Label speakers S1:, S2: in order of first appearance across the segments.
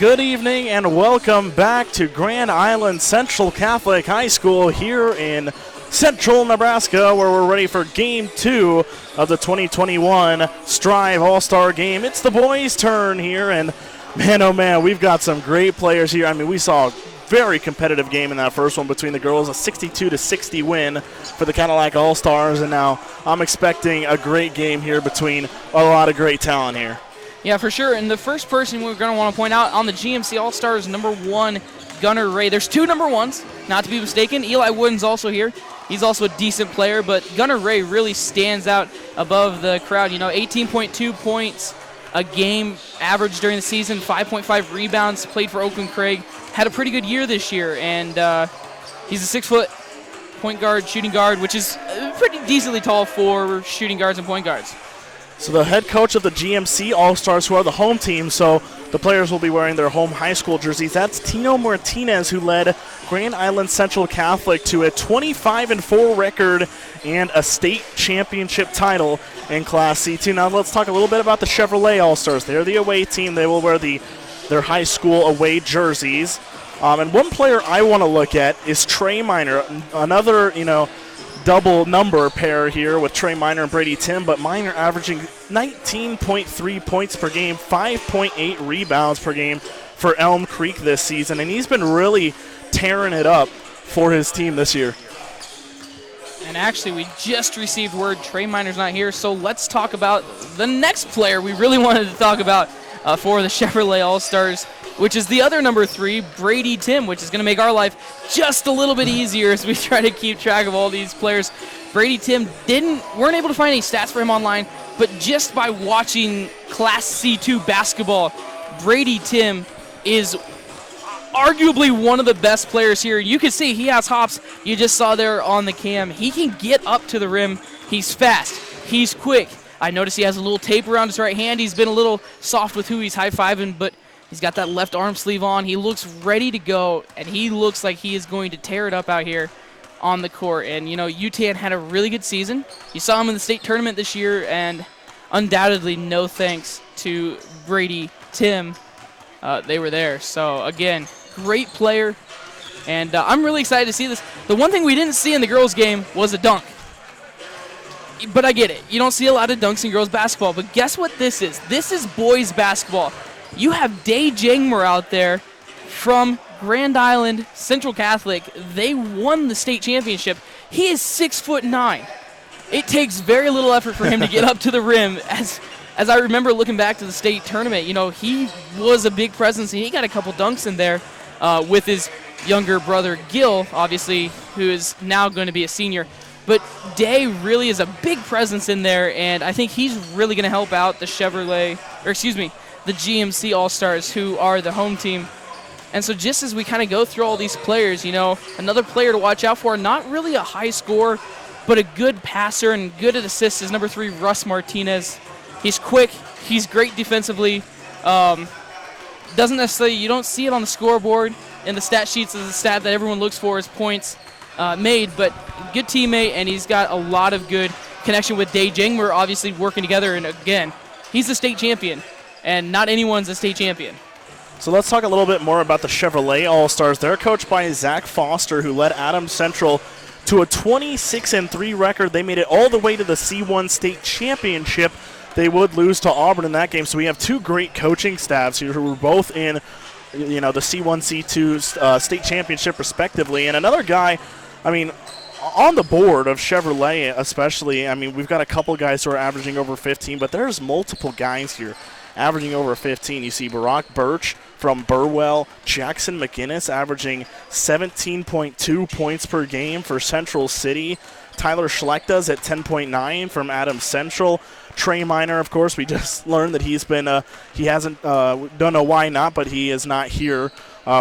S1: Good evening and welcome back to Grand Island Central Catholic High School here in Central Nebraska, where we're ready for Game 2 of the 2021 Strive All-Star Game. It's the boys' turn here, and man, oh man, we've got some great players here. I mean, we saw a very competitive game in that first one between the girls, a 62-60 win for the Cadillac All-Stars, and now I'm expecting a great game here between a lot of great talent here.
S2: Yeah, for sure. And the first person we're going to want to point out on the GMC All-Stars, number 1, Gunnar Ray. There's 2 number 1s, not to be mistaken. Eli Wooden's also here. He's also a decent player, but Gunnar Ray really stands out above the crowd. 18.2 points a game average during the season, 5.5 rebounds, played for Oakland Craig. Had a pretty good year this year, and he's a 6-foot point guard, shooting guard, which is pretty decently tall for shooting guards and point guards.
S1: So the head coach of the GMC All-Stars, who are the home team, so the players will be wearing their home high school jerseys. That's Tino Martinez, who led Grand Island Central Catholic to a 25-4 record and a state championship title in Class C2. Now let's talk a little bit about the Chevrolet All-Stars. They're the away team. They will wear their high school away jerseys. And one player I want to look at is Trey Miner, another, double number pair here with Trey Miner and Brady Tim, but Miner averaging 19.3 points per game, 5.8 rebounds per game for Elm Creek this season, and he's been really tearing it up for his team this year.
S2: And actually, we just received word Trey Miner's not here, so let's talk about the next player we really wanted to talk about for the Chevrolet All-Stars, which is the other number 3, Brady Tim, which is going to make our life just a little bit easier as we try to keep track of all these players. Brady Tim weren't able to find any stats for him online, but just by watching Class C2 basketball, Brady Tim is arguably one of the best players here. You can see he has hops. You just saw there on the cam. He can get up to the rim. He's fast. He's quick. I noticed he has a little tape around his right hand. He's been a little soft with who he's high-fiving, but he's got that left arm sleeve on. He looks ready to go, and he looks like he is going to tear it up out here on the court. And, UTAN had a really good season. You saw him in the state tournament this year, and undoubtedly no thanks to Brady Tim. They were there. So, again, great player, and I'm really excited to see this. The one thing we didn't see in the girls' game was a dunk. But I get it. You don't see a lot of dunks in girls' basketball, but guess what this is? This is boys' basketball. You have Day Jangmer out there from Grand Island Central Catholic. They won the state championship. He is 6'9". It takes very little effort for him to get up to the rim. As I remember looking back to the state tournament, he was a big presence, and he got a couple dunks in there with his younger brother Gil, obviously, who is now going to be a senior. But Day really is a big presence in there, and I think he's really going to help out the the GMC All-Stars, who are the home team. And so just as we kind of go through all these players, another player to watch out for, not really a high scorer, but a good passer and good at assists, is number 3, Russ Martinez. He's quick. He's great defensively. Doesn't necessarily, you don't see it on the scoreboard in the stat sheets as a stat that everyone looks for is points made, but good teammate, and he's got a lot of good connection with Day Jangmer, obviously working together, and again, he's the state champion, and not anyone's a state champion.
S1: So let's talk a little bit more about the Chevrolet All-Stars. They're coached by Zach Foster, who led Adams Central to a 26-3 record. They made it all the way to the C1 state championship. They would lose to Auburn in that game, so we have 2 great coaching staffs here who were both in the C1, C2 state championship respectively. And another guy, on the board of Chevrolet especially, we've got a couple guys who are averaging over 15, but there's multiple guys here averaging over 15. You see Barack Birch from Burwell, Jackson McGinnis averaging 17.2 points per game for Central City, Tyler Schlechtas at 10.9 from Adams Central. Trey Miner, of course, we just learned that he's been, he hasn't, don't know why not, but he is not here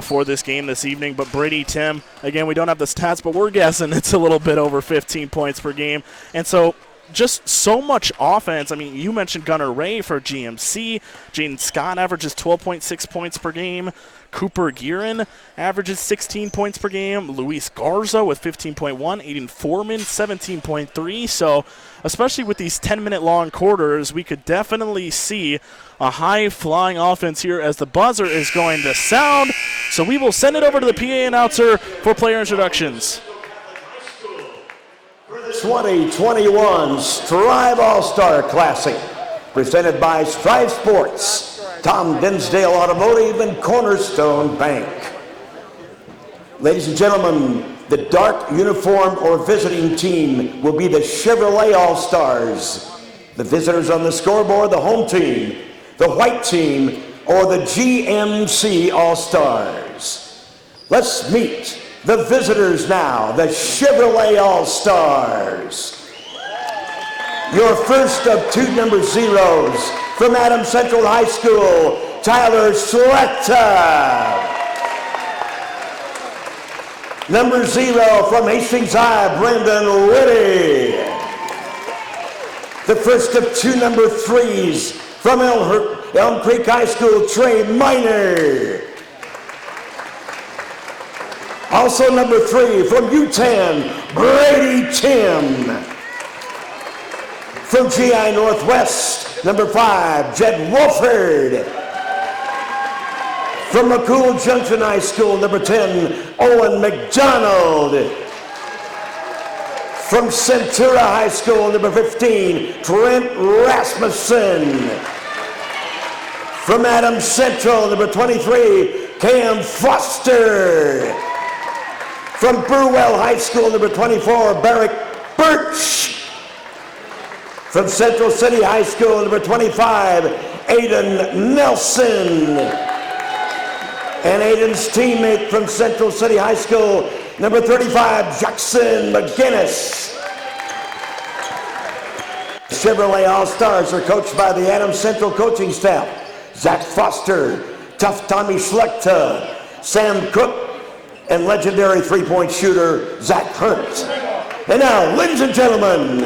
S1: for this game this evening. But Brady Tim, again, we don't have the stats, but we're guessing it's a little bit over 15 points per game. And so just so much offense. I mean, you mentioned Gunnar Ray for GMC. Jaden Scott averages 12.6 points per game. Cooper Gearin averages 16 points per game. Luis Garza with 15.1. Aiden Foreman, 17.3. So, especially with these 10-minute long quarters, we could definitely see a high-flying offense here as the buzzer is going to sound. So we will send it over to the PA announcer for player introductions.
S3: 2021 Strive All-Star Classic, presented by Strive Sports, Tom Dinsdale Automotive, and Cornerstone Bank. Ladies and gentlemen, the dark uniform or visiting team will be the Chevrolet All-Stars. The visitors on the scoreboard, the home team, the white team, or the GMC All-Stars. Let's meet the visitors now, the Chevrolet All-Stars. Your first of two number zeros from Adams Central High School, Tyler Sletta. Number 0 from Hastings High, Brendan Whitty. The first of two number 3s from Elm Creek High School, Trey Miner. Also number 3 from U10, Brady Tim. From GI Northwest, number 5, Jed Wolford. From McCool Junction High School, number 10, Owen McDonald. From Centura High School, number 15, Trent Rasmussen. From Adams Central, number 23, Cam Foster. From Burwell High School, number 24, Barrick Birch. From Central City High School, number 25, Aiden Nelson. And Aiden's teammate from Central City High School, number 35, Jackson McGinnis. Chevrolet All-Stars are coached by the Adams Central coaching staff. Zach Foster, Tough Tommy Schlechta, Sam Cook, and legendary three-point shooter, Zach Hunt. And now, ladies and gentlemen,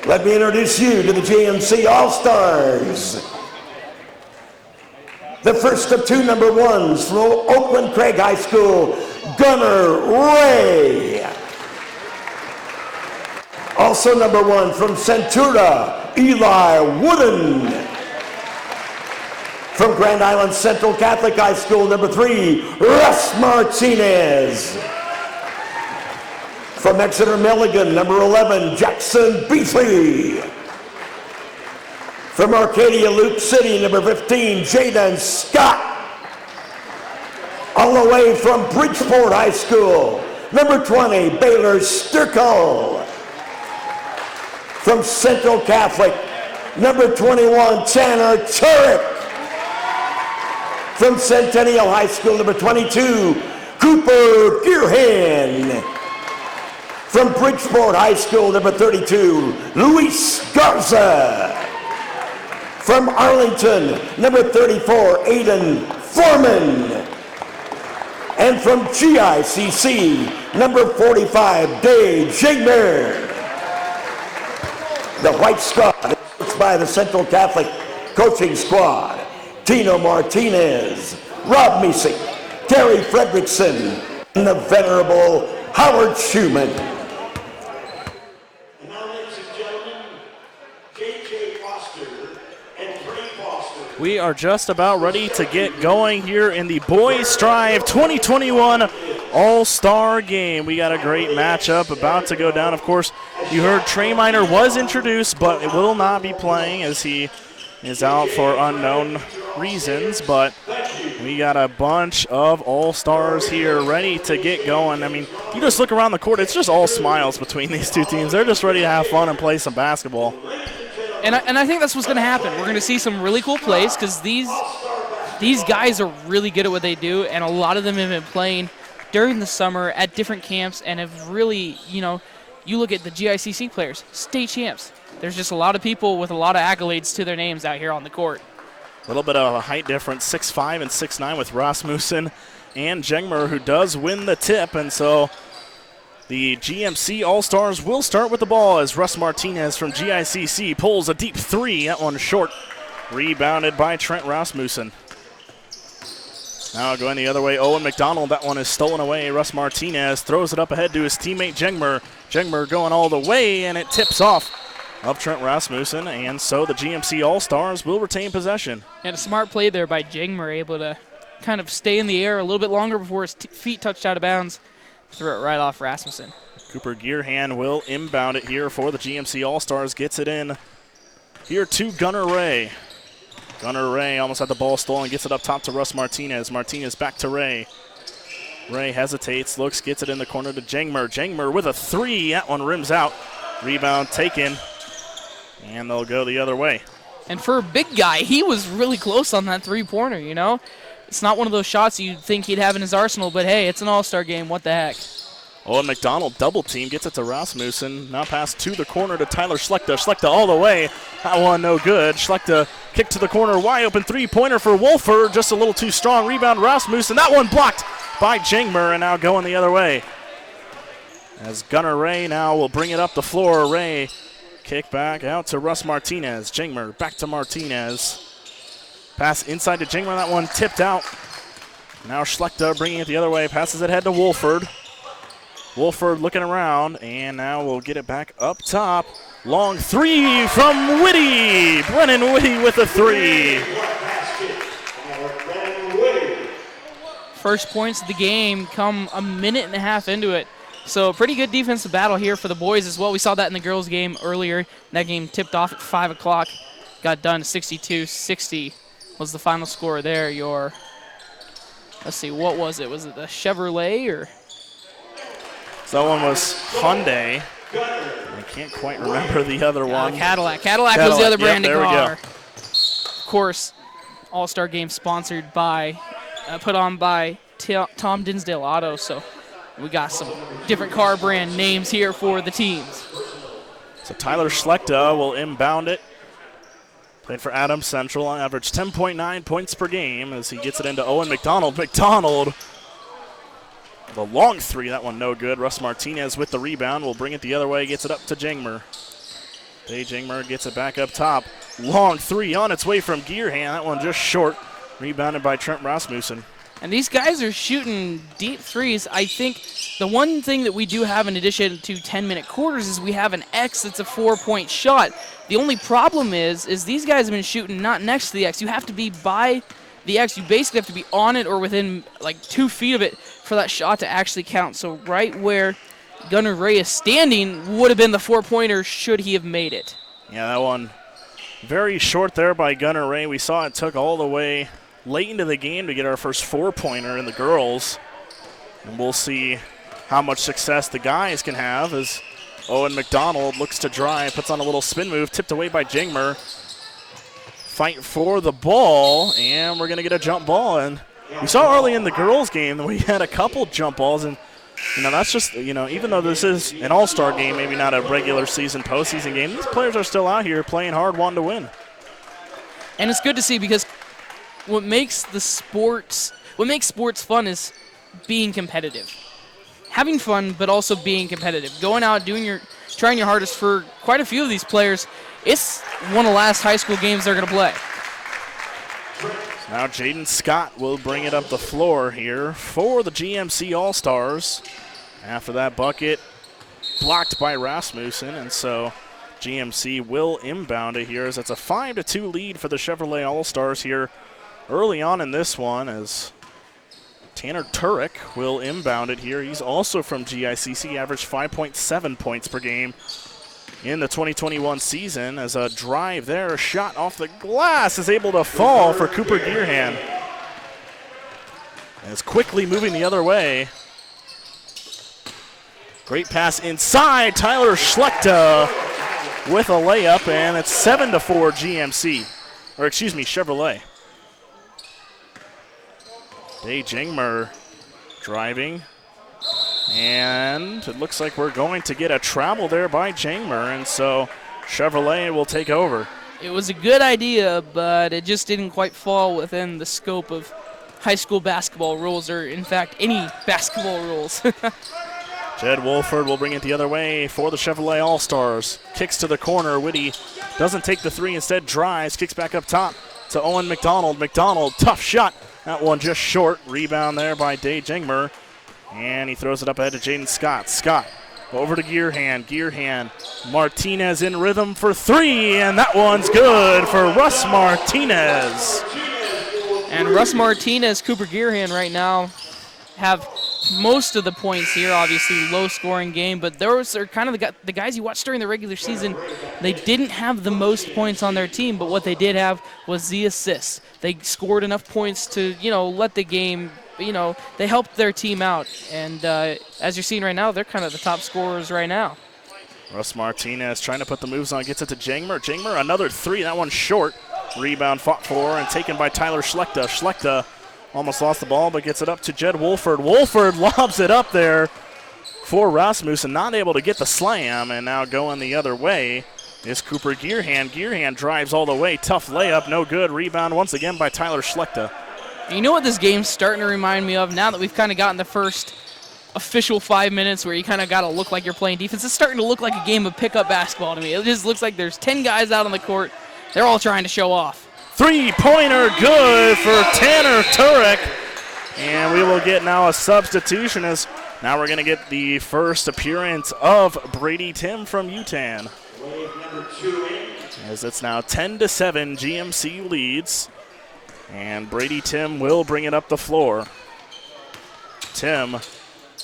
S3: let me introduce you to the GMC All-Stars. The first of two number 1s from Oakland Craig High School, Gunnar Ray. Also number 1 from Centura, Eli Wooden. From Grand Island Central Catholic High School, number 3, Russ Martinez. From Exeter Milligan, number 11, Jackson Beasley. From Arcadia Luke City, number 15, Jaden Scott. All the way from Bridgeport High School, number 20, Baylor Sturkle. From Central Catholic, number 21, Tanner Turek. From Centennial High School, number 22, Cooper Gearhan. From Bridgeport High School, number 32, Luis Garza. From Arlington, number 34, Aiden Foreman. And from GICC, number 45, Dave Jagmer. The white squad is coached by the Central Catholic coaching squad. Tino Martinez, Rob Meesick, Terry Fredrickson, and the venerable Howard Schumann.
S4: And now, ladies and gentlemen, J.J. Foster and Trey Foster.
S1: We are just about ready to get going here in the Boys Strive 2021 All-Star Game. We got a great matchup about to go down. Of course, you heard Trey Miner was introduced, but it will not be playing as he is out for unknown reasons, but we got a bunch of all-stars here ready to get going. I mean, you just look around the court, it's just all smiles between these two teams. They're just ready to have fun and play some basketball.
S2: And I think that's what's going to happen. We're going to see some really cool plays because these guys are really good at what they do, and a lot of them have been playing during the summer at different camps and have really, you look at the GICC players, state champs. There's just a lot of people with a lot of accolades to their names out here on the court.
S1: A little bit of a height difference, 6'5" and 6'9" with Rasmussen and Jengmer, who does win the tip. And so The GMC All-Stars will start with the ball as Russ Martinez from GICC pulls a deep three. That one short. Rebounded by Trent Rasmussen. Now going the other way, Owen McDonald. That one is stolen away. Russ Martinez throws it up ahead to his teammate Jengmer. Jengmer going all the way, and it tips off of Trent Rasmussen, and so the GMC All-Stars will retain possession.
S2: And a smart play there by Jengmer, able to kind of stay in the air a little bit longer before his feet touched out of bounds. Threw it right off Rasmussen.
S1: Cooper Gearhan will inbound it here for the GMC All-Stars. Gets it in here to Gunnar Ray. Gunnar Ray almost had the ball stolen, gets it up top to Russ Martinez. Martinez back to Ray. Ray hesitates, looks, gets it in the corner to Jengmer. Jengmer with a three. That one rims out. Rebound taken. And they'll go the other way.
S2: And for a big guy, he was really close on that three-pointer, you know? It's not one of those shots you'd think he'd have in his arsenal, but hey, it's an all-star game. What the heck?
S1: Owen McDonald double team, gets it to Rasmussen. Now pass to the corner to Tyler Schlechter. Schlechter all the way. That one no good. Schlechter kick to the corner. Wide open three-pointer for Wolford. Just a little too strong. Rebound Rasmussen. That one blocked by Jengmer, and now going the other way. As Gunnar Ray now will bring it up the floor. Ray kick back out to Russ Martinez. Jengmer back to Martinez. Pass inside to Jengmer. That one tipped out. Now Schlechter bringing it the other way. Passes it ahead to Wolford. Wolford looking around, and now we'll get it back up top. Long three from Whitty. Brennan Whitty with a three.
S2: First points of the game come a minute and a half into it. So a pretty good defensive battle here for the boys as well. We saw that in the girls' game earlier. That game tipped off at 5 o'clock. Got done 62-60 was the final score there. Let's see, what was it? Was it the Chevrolet or?
S1: So that one was Hyundai. I can't quite remember the other one.
S2: Cadillac. Cadillac was the other brand of
S1: there
S2: car.
S1: we go.
S2: Of course, All-Star Game sponsored by, put on by Tom Dinsdale Auto. So we got some different car brand names here for the teams.
S1: So Tyler Schlechter will inbound it. Played for Adams Central, on average 10.9 points per game as he gets it into Owen McDonald. McDonald, the long three, that one no good. Russ Martinez with the rebound will bring it the other way, gets it up to Jengmer. Jengmer gets it back up top. Long three on its way from Gearhan, that one just short. Rebounded by Trent Rasmussen.
S2: And these guys are shooting deep threes. I think the one thing that we do have in addition to 10-minute quarters is we have an X that's a 4-point shot. The only problem is these guys have been shooting not next to the X. You have to be by the X. You basically have to be on it or within like 2 feet of it for that shot to actually count. So right where Gunnar Ray is standing would have been the 4-pointer should he have made it.
S1: Yeah, that one very short there by Gunnar Ray. We saw it took all the way late into the game to get our first 4-pointer in the girls. And we'll see how much success the guys can have as Owen McDonald looks to drive, puts on a little spin move, tipped away by Jengmer. Fight for the ball, and we're going to get a jump ball. And we saw early in the girls' game that we had a couple jump balls, and that's just, even though this is an all-star game, maybe not a regular season, postseason game, these players are still out here playing hard, wanting to win.
S2: And it's good to see because what makes sports fun is being competitive. Having fun, but also being competitive. Going out, trying your hardest. For quite a few of these players, it's one of the last high school games they're going to play.
S1: Now Jaden Scott will bring it up the floor here for the GMC All-Stars. After that bucket, blocked by Rasmussen, and so GMC will inbound it here as it's a 5-2 lead for the Chevrolet All-Stars here early on in this one as Tanner Turek will inbound it here. He's also from GICC, averaged 5.7 points per game in the 2021 season. As a drive there, a shot off the glass is able to fall for Cooper Gearhan. As quickly moving the other way. Great pass inside. Tyler Schlechter with a layup, and it's 7-4 GMC, or excuse me, Chevrolet. Jengmer driving, and it looks like we're going to get a travel there by Jengmer, and so Chevrolet will take over.
S2: It was a good idea, but it just didn't quite fall within the scope of high school basketball rules, or in fact, any basketball rules.
S1: Jed Wolford will bring it the other way for the Chevrolet All-Stars. Kicks to the corner. Whitty doesn't take the three, instead drives, kicks back up top to Owen McDonald. McDonald, tough shot. That one just short. Rebound there by Day Jengmer. And he throws it up ahead to Jaden Scott. Scott over to Gearhand. Gearhand. Martinez in rhythm for three, and that one's good for Russ Martinez.
S2: And Russ Martinez, Cooper Gearhand right now have most of the points here. Obviously, low-scoring game, but those are kind of the guys you watched during the regular season. They didn't have the most points on their team, but what they did have was the assists. They scored enough points to, let the game, they helped their team out. And as you're seeing right now, they're kind of the top scorers right now.
S1: Russ Martinez trying to put the moves on, gets it to Jangmer. Jangmer, another three, that one's short. Rebound fought for and taken by Tyler Schlechter. Schlechter almost lost the ball, but gets it up to Jed Wolford. Wolford lobs it up there for Rasmussen, not able to get the slam, and now going the other way is Cooper Gearhand. Gearhand drives all the way, tough layup, no good. Rebound once again by Tyler Schlechter.
S2: You know what this game's starting to remind me of now that we've kind of gotten the first official 5 minutes where you kind of got to look like you're playing defense? It's starting to look like a game of pickup basketball to me. It just looks like there's 10 guys out on the court. They're all trying to show off.
S1: Three-pointer good for Tanner Turek. And we will get now a substitution as now we're going to get the first appearance of Brady Tim from UTAN. As it's now 10-7, GMC leads. And Brady Tim will bring it up the floor. Tim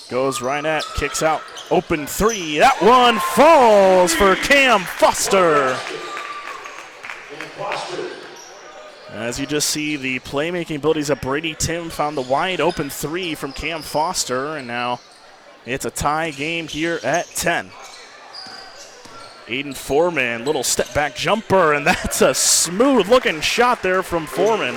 S1: goes right at, kicks out, open three. That one falls for Cam Foster. As you just see, the playmaking abilities of Brady Tim found the wide open three from Cam Foster, and now it's a tie game here at 10. Aiden Foreman, little step back jumper, and that's a smooth looking shot there from Foreman.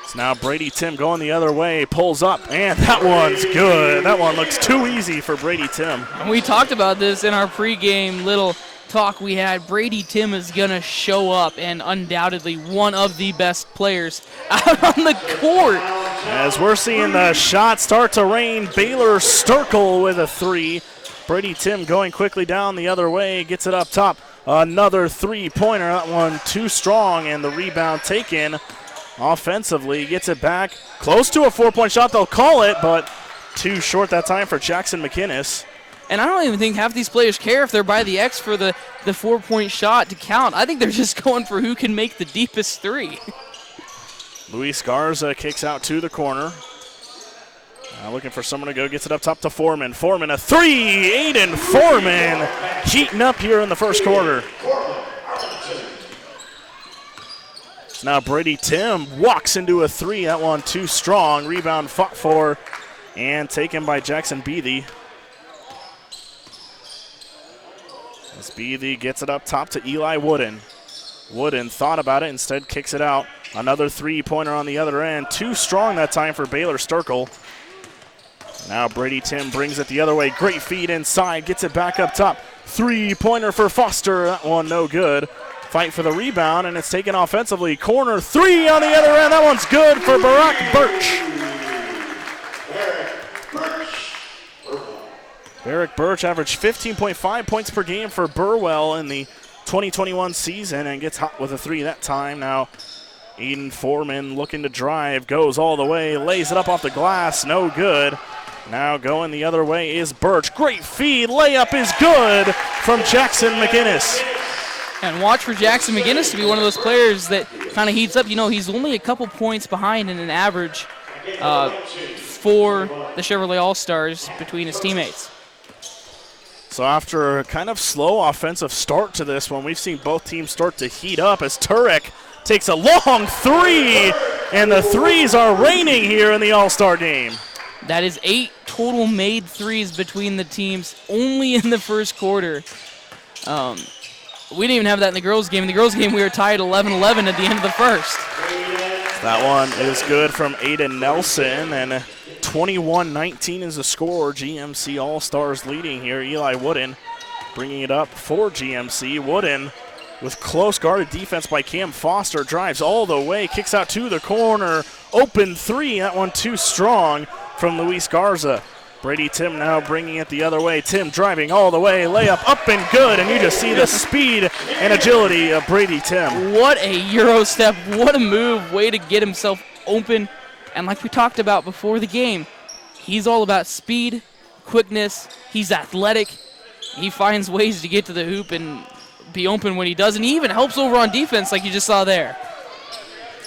S1: It's now Brady Tim going the other way, pulls up, and that one's good. That one looks too easy for Brady Tim.
S2: And we talked about this in our pregame little talk we had. Brady Tim is going to show up and undoubtedly one of the best players out on the court.
S1: As we're seeing the shot start to rain, Baylor Sturkle with a three. Brady Tim going quickly down the other way, gets it up top. Another three-pointer, that one too strong, and the rebound taken offensively. Gets it back, close to a four-point shot, they'll call it, but too short that time for Jackson McInnes.
S2: And I don't even think half these players care if they're by the X for the 4-point shot to count. I think they're just going for who can make the deepest three.
S1: Luis Garza kicks out to the corner. Now looking for someone to go, gets it up top to Foreman. Foreman, a three. Aiden Foreman heating up here in the first quarter. Now Brady Tim walks into a three. That one too strong. Rebound fought for and taken by Jackson Beathy. As Beathy gets it up top to Eli Wooden. Wooden thought about it, instead kicks it out. Another three-pointer on the other end. Too strong that time for Baylor Sturkle. Now Brady Tim brings it the other way. Great feed inside, gets it back up top. Three-pointer for Foster. That one no good. Fight for the rebound, and it's taken offensively. Corner three on the other end. That one's good for Barack Birch. Eric Birch averaged 15.5 points per game for Burwell in the 2021 season and gets hot with a three that time. Now Aiden Foreman looking to drive, goes all the way, lays it up off the glass, no good. Now going the other way is Birch. Great feed, layup is good from Jackson McInnes.
S2: And watch for Jackson McInnes to be one of those players that kind of heats up. He's only a couple points behind in an average for the Chevrolet All-Stars between his teammates.
S1: So after a kind of slow offensive start to this one, we've seen both teams start to heat up as Turek takes a long three, and the threes are raining here in the All-Star game.
S2: That is 8 total made threes between the teams, only in the first quarter. We didn't even have that in the girls' game. In the girls' game, we were tied 11-11 at the end of the first.
S1: That one is good from Aiden Nelson, and 21-19 is the score. GMC All-Stars leading here. Eli Wooden bringing it up for GMC. Wooden with close guarded defense by Cam Foster. Drives all the way, kicks out to the corner. Open three, that one too strong. from Luis Garza. Brady Tim now bringing it the other way. Tim driving all the way, layup up and good, and you just see the speed and agility of Brady Tim.
S2: What a Euro step, what a move, way to get himself open. And like we talked about before the game, he's all about speed, quickness, he's athletic. He finds ways to get to the hoop and be open when he does, and he even helps over on defense like you just saw there.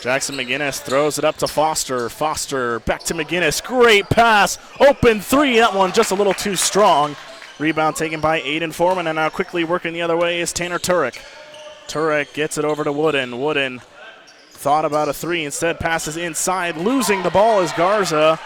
S1: Jackson McGinnis throws it up to Foster. Foster back to McGinnis. Great pass. Open three. That one just a little too strong. Rebound taken by Aiden Foreman, and now quickly working the other way is Tanner Turek. Turek gets it over to Wooden. Wooden thought about a three. Instead passes inside. Losing the ball is Garza.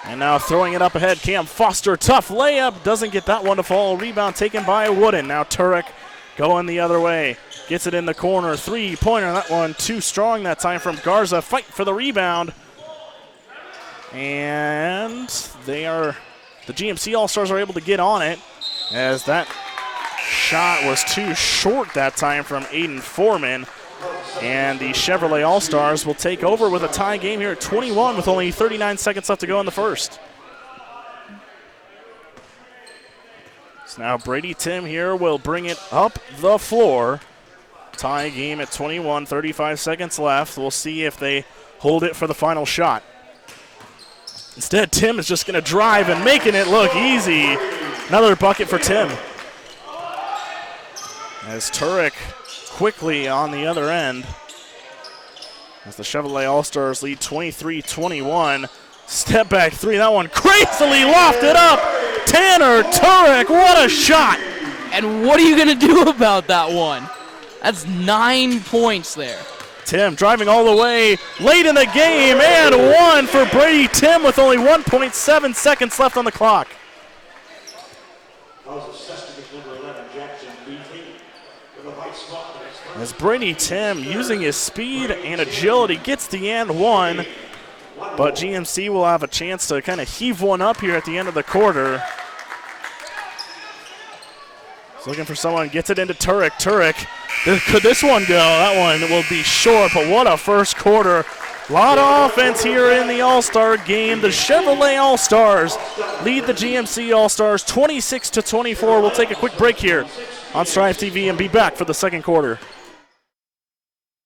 S1: And now throwing it up ahead, Cam Foster. Tough layup. Doesn't get that one to fall. Rebound taken by Wooden. Now Turek going the other way. Gets it in the corner. Three-pointer. That one too strong that time from Garza. Fight for the rebound. And the GMC All-Stars are able to get on it, as that shot was too short that time from Aiden Foreman. And the Chevrolet All-Stars will take over with a tie game here at 21 with only 39 seconds left to go in the first. So now Brady Tim here will bring it up the floor. Tie game at 21, 35 seconds left. We'll see if they hold it for the final shot. Instead, Tim is just going to drive and making it look easy. Another bucket for Tim. As Turek quickly on the other end. As the Chevrolet All-Stars lead 23-21. Step back three. That one crazily lofted up. Tanner Turek, what a shot.
S2: And what are you going to do about that one? That's 9 points there.
S1: Tim driving all the way late in the game, and one for Brady Tim with only 1.7 seconds left on the clock. As Brady Tim, using his speed and agility, gets the and one, but GMC will have a chance to kind of heave one up here at the end of the quarter. He's looking for someone, gets it into Turek. Turek, could this one go? That one will be short, but what a first quarter. A lot of offense here in the All-Star game. The Chevrolet All-Stars lead the GMC All-Stars 26-24. We'll take a quick break here on Strive TV and be back for the second quarter.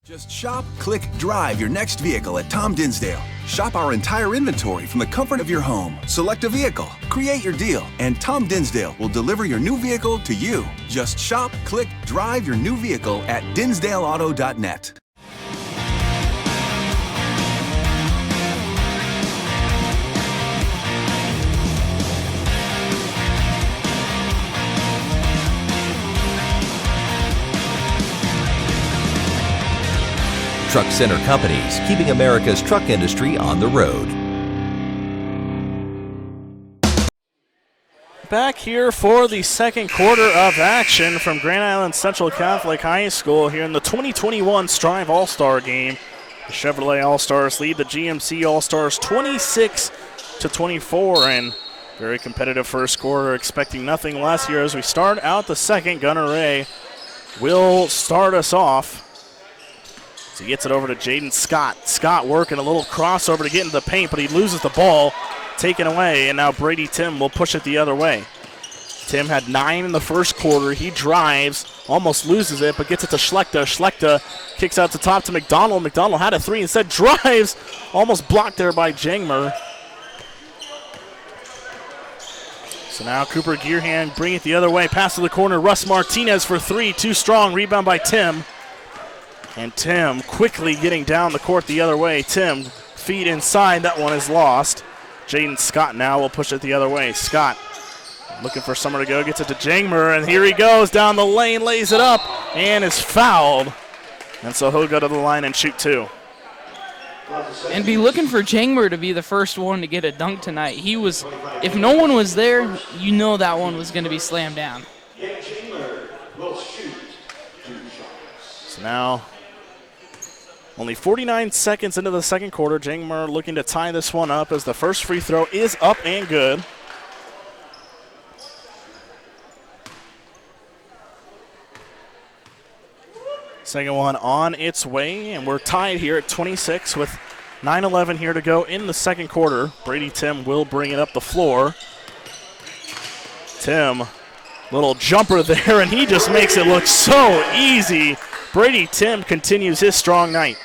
S5: Just shop, click, drive your next vehicle at Tom Dinsdale. Shop our entire inventory from the comfort of your home. Select a vehicle, create your deal, and Tom Dinsdale will deliver your new vehicle to you. Just shop, click, drive your new vehicle at dinsdaleauto.net.
S6: Truck Center Companies, keeping America's truck industry on the road.
S1: Back here for the second quarter of action from Grand Island Central Catholic High School here in the 2021 Strive All-Star game. The Chevrolet All-Stars lead the GMC All-Stars 26-24, and very competitive first quarter, expecting nothing less here as we start out the second. Gunnar Ray will start us off. So he gets it over to Jaden Scott. Scott working a little crossover to get into the paint, but he loses the ball. Taken away, and now Brady Tim will push it the other way. Tim had 9 in the first quarter. He drives, almost loses it, but gets it to Schlechter. Schlechter kicks out to top to McDonald. McDonald had a three, instead drives, almost blocked there by Jangmer. So now Cooper Gearhand bring it the other way. Pass to the corner. Russ Martinez for three. Too strong. Rebound by Tim. And Tim quickly getting down the court the other way. Tim, feet inside. That one is lost. Jaden Scott now will push it the other way. Scott looking for somewhere to go. Gets it to Jangmer, and here he goes down the lane. Lays it up and is fouled. And so he'll go to the line and shoot two.
S2: And be looking for Jangmer to be the first one to get a dunk tonight. He was, if no one was there, you know that one was going to be slammed down.
S1: So now only 49 seconds into the second quarter. Jangmer looking to tie this one up as the first free throw is up and good. Second one on its way, and we're tied here at 26 with 9:11 here to go in the second quarter. Brady Tim will bring it up the floor. Tim, little jumper there, and he just makes it look so easy. Brady Tim continues his strong night.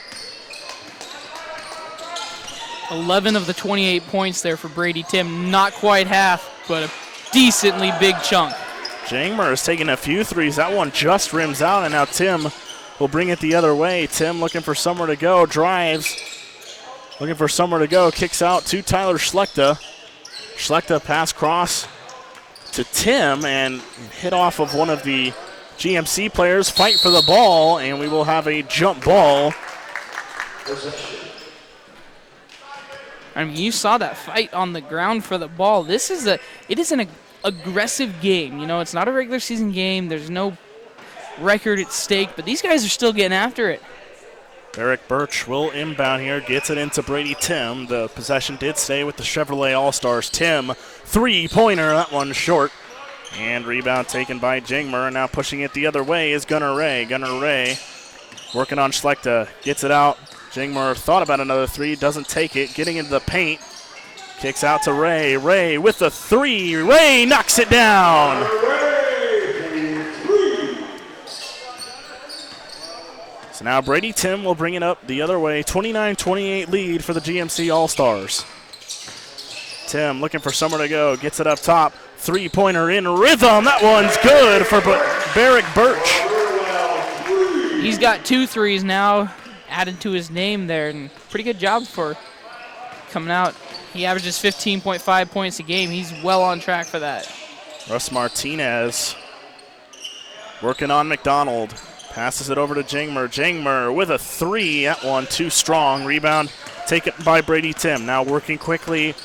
S2: 11 of the 28 points there for Brady Tim. Not quite half, but a decently big chunk.
S1: Jangmer is taking a few threes. That one just rims out, and now Tim will bring it the other way. Tim looking for somewhere to go, drives. Looking for somewhere to go, kicks out to Tyler Schlechter. Schlechter pass cross to Tim and hit off of one of the GMC players. Fight for the ball, and we will have a jump ball.
S2: I mean, you saw that fight on the ground for the ball. It is an aggressive game. You know, it's not a regular season game. There's no record at stake, but these guys are still getting after it.
S1: Eric Birch will inbound here, gets it into Brady Tim. The possession did stay with the Chevrolet All-Stars. Tim, three-pointer, that one short. And rebound taken by Jangmer, and now pushing it the other way is Gunnar Ray. Gunnar Ray working on Schlechter, gets it out. Jangmer thought about another three, doesn't take it, getting into the paint. Kicks out to Ray. Ray with the three. Ray knocks it down. So now Brady Tim will bring it up the other way. 29-28 lead for the GMC All-Stars. Tim looking for somewhere to go. Gets it up top. Three-pointer in rhythm. That one's good for Barrick Birch.
S2: He's got 2 threes now added to his name there, and pretty good job for coming out. He averages 15.5 points a game. He's well on track for that.
S1: Russ Martinez working on McDonald. Passes it over to Jangmer. Jangmer with a three. That one too strong. Rebound taken by Brady Tim. Now working quickly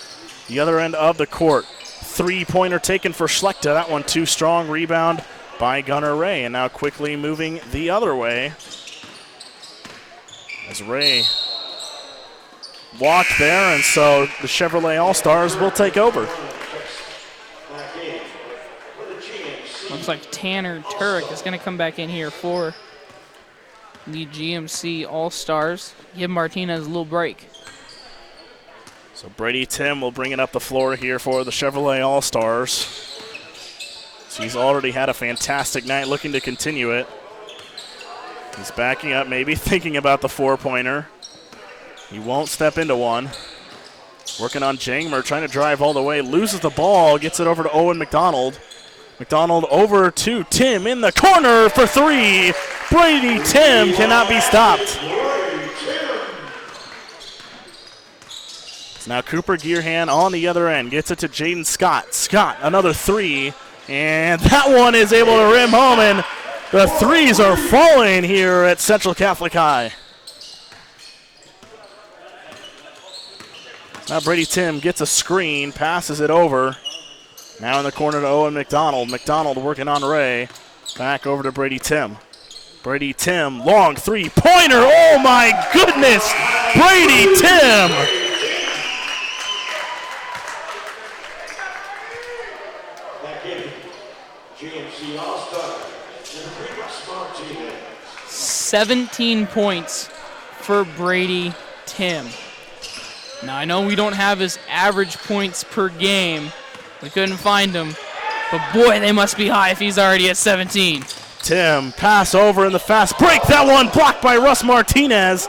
S1: the other end of the court. Three-pointer taken for Schlechter. That one too strong. Rebound by Gunnar Ray. And now quickly moving the other way as Ray walked there, and so the Chevrolet All-Stars will take over.
S2: Looks like Tanner Turek is going to come back in here for the GMC All-Stars. Give Martinez a little break.
S1: So Brady Tim will bring it up the floor here for the Chevrolet All-Stars. So he's already had a fantastic night, looking to continue it. He's backing up, maybe thinking about the four-pointer. He won't step into one. Working on Jangmer, trying to drive all the way, loses the ball, gets it over to Owen McDonald. McDonald over to Tim in the corner for three. Brady Tim cannot be stopped. So now Cooper Gearhan on the other end, gets it to Jaden Scott. Scott, another three, and that one is able to rim home, and the threes are falling here at Central Catholic High. Now Brady Tim gets a screen, passes it over. Now in the corner to Owen McDonald. McDonald working on Ray. Back over to Brady Tim. Brady Tim, long three-pointer. Oh my goodness! Brady Tim!
S4: GMC All-Star,
S2: 17 points for Brady Tim. Now, I know we don't have his average points per game. We couldn't find him. But, boy, they must be high if he's already at 17.
S1: Tim, pass over in the fast break. That one blocked by Russ Martinez.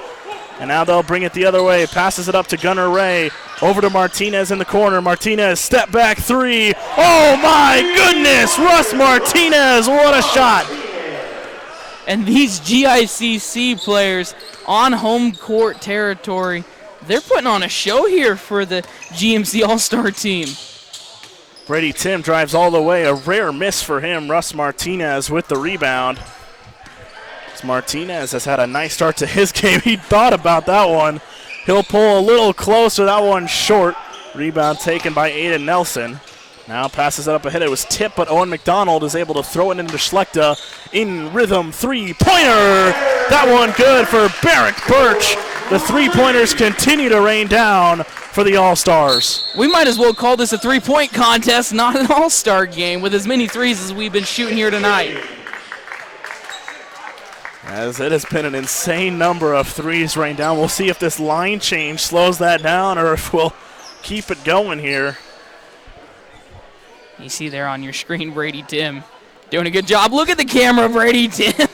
S1: And now they'll bring it the other way. Passes it up to Gunnar Ray. Over to Martinez in the corner. Martinez, step back three. Oh, my goodness. Russ Martinez, what a shot.
S2: And these GICC players on home court territory, they're putting on a show here for the GMC All-Star team.
S1: Brady Tim drives all the way. A rare miss for him. Russ Martinez with the rebound. As Martinez has had a nice start to his game. He thought about that one. He'll pull a little closer. That one short. Rebound taken by Aiden Nelson. Now passes it up ahead. It was tipped, but Owen McDonald is able to throw it into Schlechter. In rhythm, three-pointer. That one good for Barrick Birch. The three-pointers continue to rain down for the All-Stars.
S2: We might as well call this a three-point contest, not an All-Star game, with as many threes as we've been shooting here tonight.
S1: as it has been an insane number of threes rained down. We'll see if this line change slows that down or if we'll keep it going here.
S2: You see there on your screen Brady Tim doing a good job. Look at the camera, Brady Tim.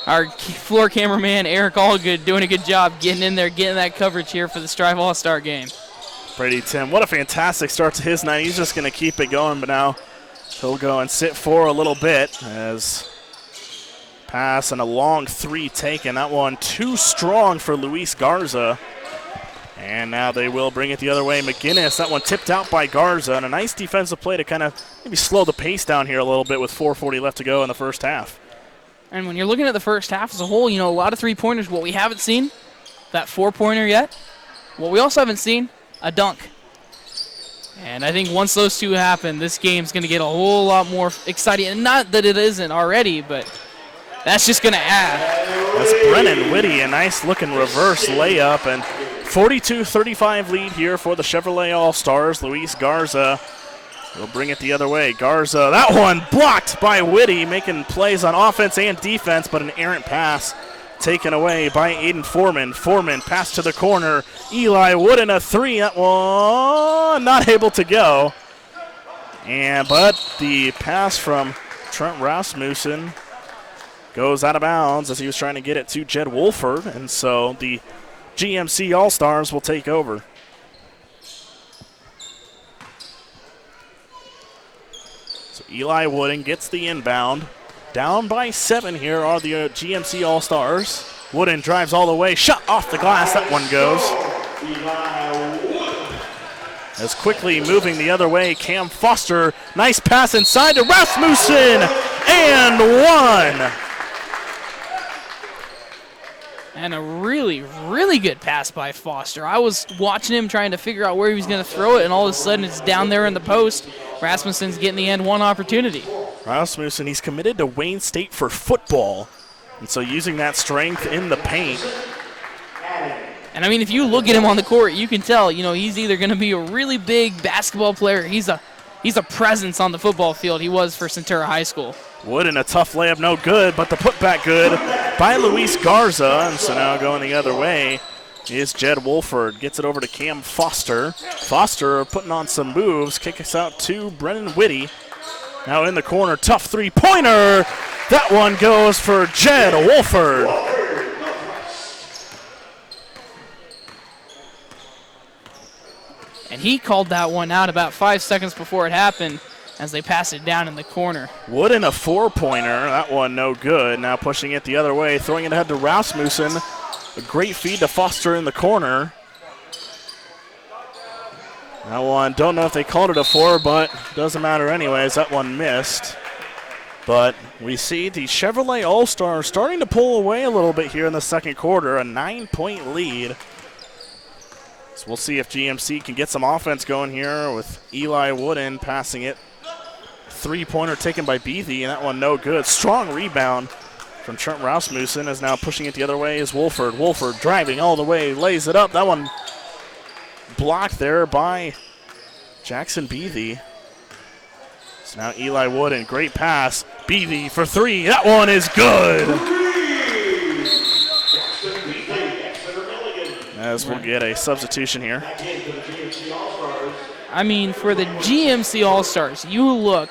S2: Our floor cameraman, Eric Allgood, doing a good job getting in there, getting that coverage here for the Strive All-Star game.
S1: Brady Tim, what a fantastic start to his night. He's just going to keep it going, but now he'll go and sit for a little bit as pass and a long three taken. That one too strong for Luis Garza. And now they will bring it the other way. McGinnis, that one tipped out by Garza, and a nice defensive play to kind of maybe slow the pace down here a little bit with 4:40 left to go in the first half.
S2: And when you're looking at the first half as a whole, a lot of three-pointers. What we haven't seen, that four-pointer yet. What we also haven't seen, a dunk. And I think once those two happen, this game's going to get a whole lot more exciting. And not that it isn't already, but that's just going to add.
S1: That's Brennan Whitty, a nice-looking reverse layup, and 42-35 lead here for the Chevrolet All-Stars. Luis Garza will bring it the other way. Garza, that one blocked by Whitty, making plays on offense and defense, but an errant pass taken away by Aiden Foreman. Foreman pass to the corner. Eli Wooden a three. That one not able to go. But the pass from Trent Rasmussen goes out of bounds as he was trying to get it to Jed Wolford, and so the GMC All-Stars will take over. So Eli Wooden gets the inbound. Down by 7 here are the GMC All-Stars. Wooden drives all the way. Shot off the glass. That one goes. As quickly moving the other way, Cam Foster. Nice pass inside to Rasmussen. And one.
S2: And a really, really good pass by Foster. I was watching him trying to figure out where he was going to throw it, and all of a sudden it's down there in the post. Rasmussen's getting the end one opportunity.
S1: Rasmussen, he's committed to Wayne State for football, and so using that strength in the paint.
S2: And, I mean, if you look at him on the court, you can tell, he's either going to be a really big basketball player. He's a presence on the football field. He was for Centura High School.
S1: Wooden, a tough layup, no good, but the putback good by Luis Garza. And so now going the other way is Jed Wolford. Gets it over to Cam Foster. Foster putting on some moves. Kick us out to Brennan Whitty. Now in the corner, tough three-pointer. That one goes for Jed Wolford.
S2: And he called that one out about 5 seconds before it happened as they passed it down in the corner.
S1: Wooden, a four-pointer. That one no good. Now pushing it the other way, throwing it ahead to Rasmussen. A great feed to Foster in the corner. That one, don't know if they called it a four, but doesn't matter anyways. That one missed. But we see the Chevrolet All-Stars starting to pull away a little bit here in the second quarter, a 9-point lead. So we'll see if GMC can get some offense going here with Eli Wooden passing it. Three-pointer taken by Beathy, and that one no good. Strong rebound from Trent Rasmussen, is now pushing it the other way is Wolford. Wolford driving all the way, lays it up. That one blocked there by Jackson Beathy. So now Eli Wooden, great pass. Beathy for three. That one is good. As we'll get a substitution here.
S2: I mean, for the GMC All-Stars, you look,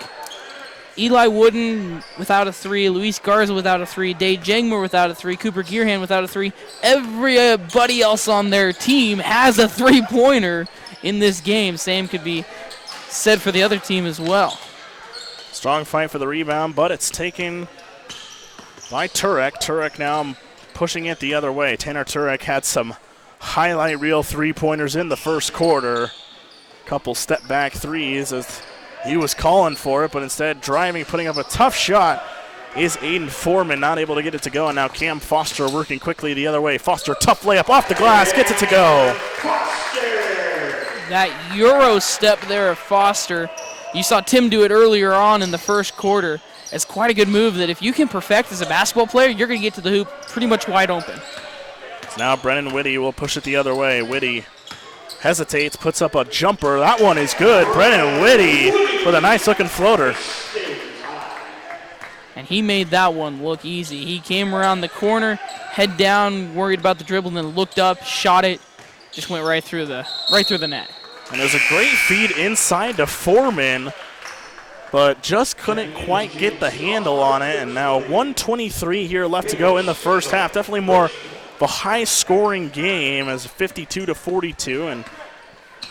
S2: Eli Wooden without a three, Luis Garza without a three, Dave Jangmer without a three, Cooper Gearhan without a three. Everybody else on their team has a three-pointer in this game. Same could be said for the other team as well.
S1: Strong fight for the rebound, but it's taken by Turek. Turek now pushing it the other way. Tanner Turek had some highlight reel three-pointers in the first quarter. Couple step-back threes as he was calling for it, but instead driving, putting up a tough shot is Aiden Foreman, not able to get it to go. And now Cam Foster working quickly the other way. Foster, tough layup off the glass, gets it to go.
S2: That Euro step there of Foster, you saw Tim do it earlier on in the first quarter. It's quite a good move that if you can perfect as a basketball player, you're going to get to the hoop pretty much wide open.
S1: So now Brennan Whitty will push it the other way. Whitty hesitates, puts up a jumper. That one is good. Brennan Whitty with a nice-looking floater.
S2: and he made that one look easy. He came around the corner, head down, worried about the dribble, and then looked up, shot it, just went right through the net.
S1: And there's a great feed inside to Foreman, but just couldn't quite get the handle on it. And now 1:23 here left to go in the first half. Definitely more of a high-scoring game as 52-42, and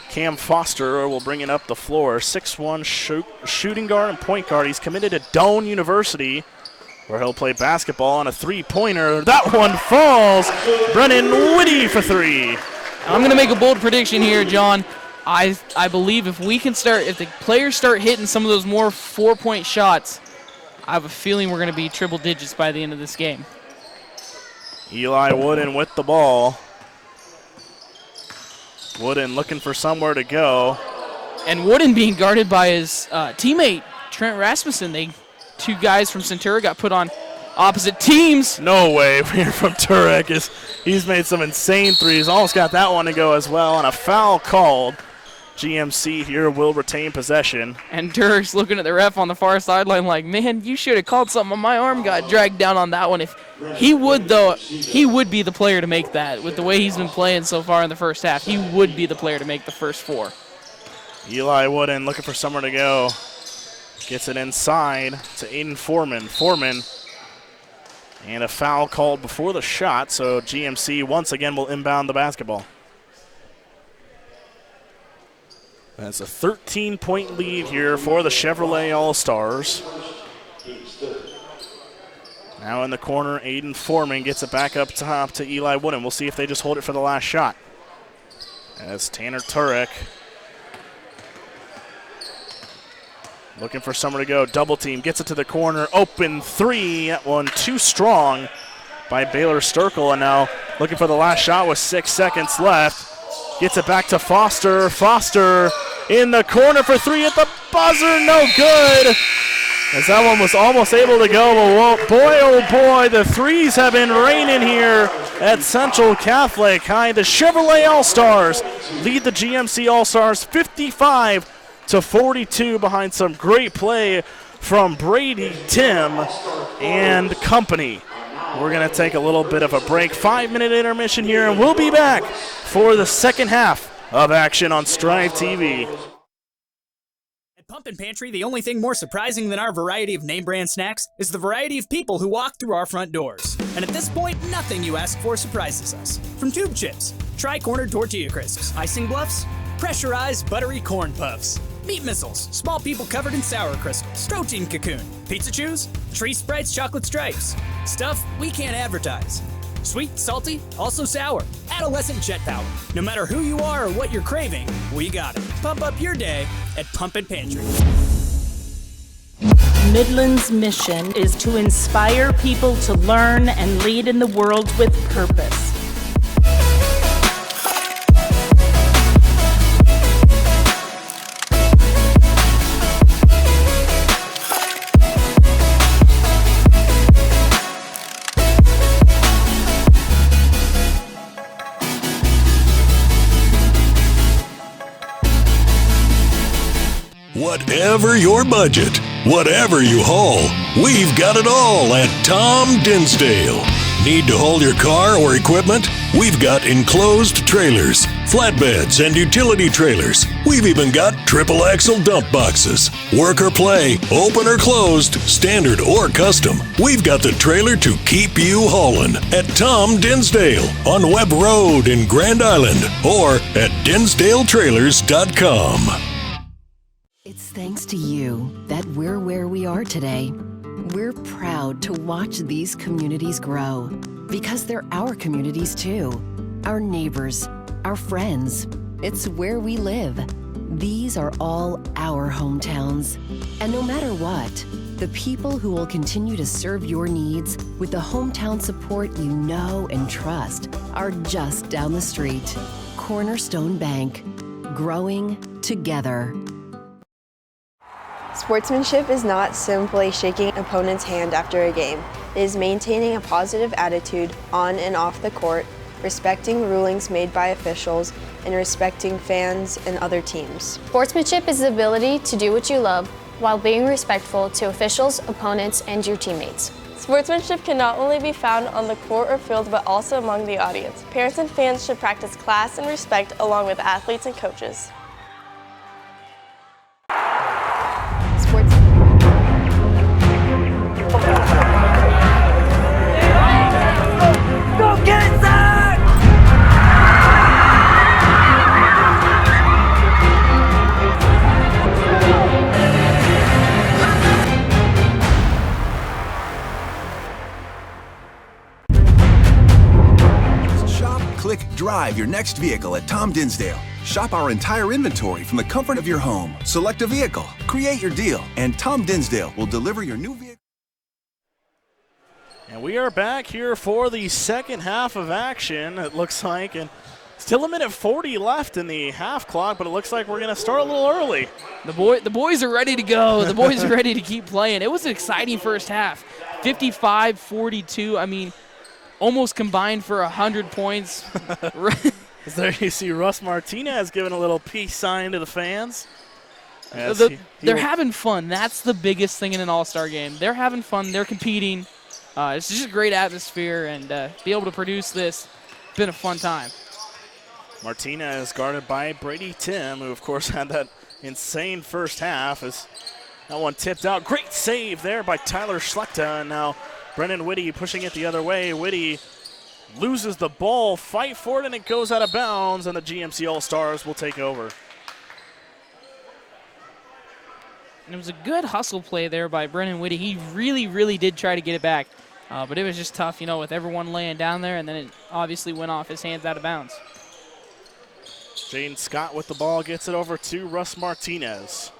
S1: Cam Foster will bring it up the floor. 6'1" shooting guard and point guard. He's committed to Doane University, where he'll play basketball on a three-pointer. That one falls. Brennan Whitty for three.
S2: I'm going to make a bold prediction here, John. I believe if the players start hitting some of those more 4-point shots, I have a feeling we're going to be triple digits by the end of this game.
S1: Eli Wooden with the ball. Wooden looking for somewhere to go.
S2: And Wooden being guarded by his teammate, Trent Rasmussen. Two guys from Centura got put on opposite teams.
S1: No way here from Turek. He's made some insane threes. Almost got that one to go as well, and a foul called. GMC here will retain possession.
S2: And Turek's looking at the ref on the far sideline like, man, you should have called something. My arm got dragged down on that one. If he would, though, he would be the player to make that. With the way he's been playing so far in the first half, he would be the player to make the first four.
S1: Eli Wooden looking for somewhere to go. Gets it inside to Aiden Foreman. Foreman, and a foul called before the shot, so GMC once again will inbound the basketball. That's a 13-point lead here for the Chevrolet All-Stars. Now in the corner, Aiden Foreman gets it back up top to Eli Wooden. We'll see if they just hold it for the last shot. As Tanner Turek looking for somewhere to go. Double team, gets it to the corner. Open three. That one too strong by Baylor Sturkle. And now looking for the last shot with 6 seconds left. Gets it back to Foster. Foster in the corner for three at the buzzer. No good. As that one was almost able to go. But boy, oh boy, the threes have been raining here at Central Catholic High. The Chevrolet All-Stars lead the GMC All-Stars 55-42 behind some great play from Brady, Tim, and company. We're going to take a little bit of a break, 5-minute intermission here, and we'll be back for the second half of action on Strive TV.
S7: At Pumpkin Pantry, the only thing more surprising than our variety of name brand snacks is the variety of people who walk through our front doors. And at this point, nothing you ask for surprises us. From tube chips, tri-cornered tortilla crisps, icing bluffs, pressurized buttery corn puffs, meat missiles, small people covered in sour crystals, protein cocoon, pizza chews, tree sprites, chocolate stripes, stuff we can't advertise. Sweet, salty, also sour, adolescent jet power. No matter who you are or what you're craving, we got it. Pump up your day at Pumpkin Pantry.
S8: Midland's mission is to inspire people to learn and lead in the world with purpose.
S9: Whatever your budget, whatever you haul, we've got it all at Tom Dinsdale. Need to haul your car or equipment? We've got enclosed trailers, flatbeds, and utility trailers. We've even got triple axle dump boxes. Work or play, open or closed, standard or custom. We've got the trailer to keep you hauling at Tom Dinsdale on Webb Road in Grand Island or at DinsdaleTrailers.com.
S10: It's thanks to you that we're where we are today. We're proud to watch these communities grow because they're our communities too. Our neighbors, our friends. It's where we live. These are all our hometowns. And no matter what, the people who will continue to serve your needs with the hometown support you know and trust are just down the street. Cornerstone Bank. Growing together.
S11: Sportsmanship is not simply shaking an opponent's hand after a game. It is maintaining a positive attitude on and off the court, respecting rulings made by officials, and respecting fans and other teams.
S12: Sportsmanship is the ability to do what you love while being respectful to officials, opponents, and your teammates.
S13: Sportsmanship can not only be found on the court or field, but also among the audience. Parents and fans should practice class and respect along with athletes and coaches.
S14: Go get it, Zach!
S5: Shop, click, drive your next vehicle at Tom Dinsdale. Shop our entire inventory from the comfort of your home. Select a vehicle, create your deal, and Tom Dinsdale will deliver your new vehicle.
S1: And we are back here for the second half of action, it looks like. And still a minute 40 left in the half clock, but it looks like we're going to start a little early.
S2: The boys are ready to go. The boys are ready to keep playing. It was an exciting first half. 55-42. I mean, almost combined for 100 points.
S1: There you see Russ Martinez giving a little peace sign to the fans.
S2: They're having fun. That's the biggest thing in an all-star game. They're having fun. They're competing. It's just a great atmosphere, and be able to produce this, it's been a fun time.
S1: Martinez guarded by Brady Tim, who, of course, had that insane first half. As that one tipped out. Great save there by Tyler Schlechter, and now Brennan Whitty pushing it the other way. Whitty loses the ball, fight for it, and it goes out of bounds, and the GMC All-Stars will take over.
S2: And it was a good hustle play there by Brennan Whitty. He really, really did try to get it back. But it was just tough, with everyone laying down there, and then it obviously went off his hands out of bounds.
S1: Jaden Scott with the ball gets it over to Russ Martinez.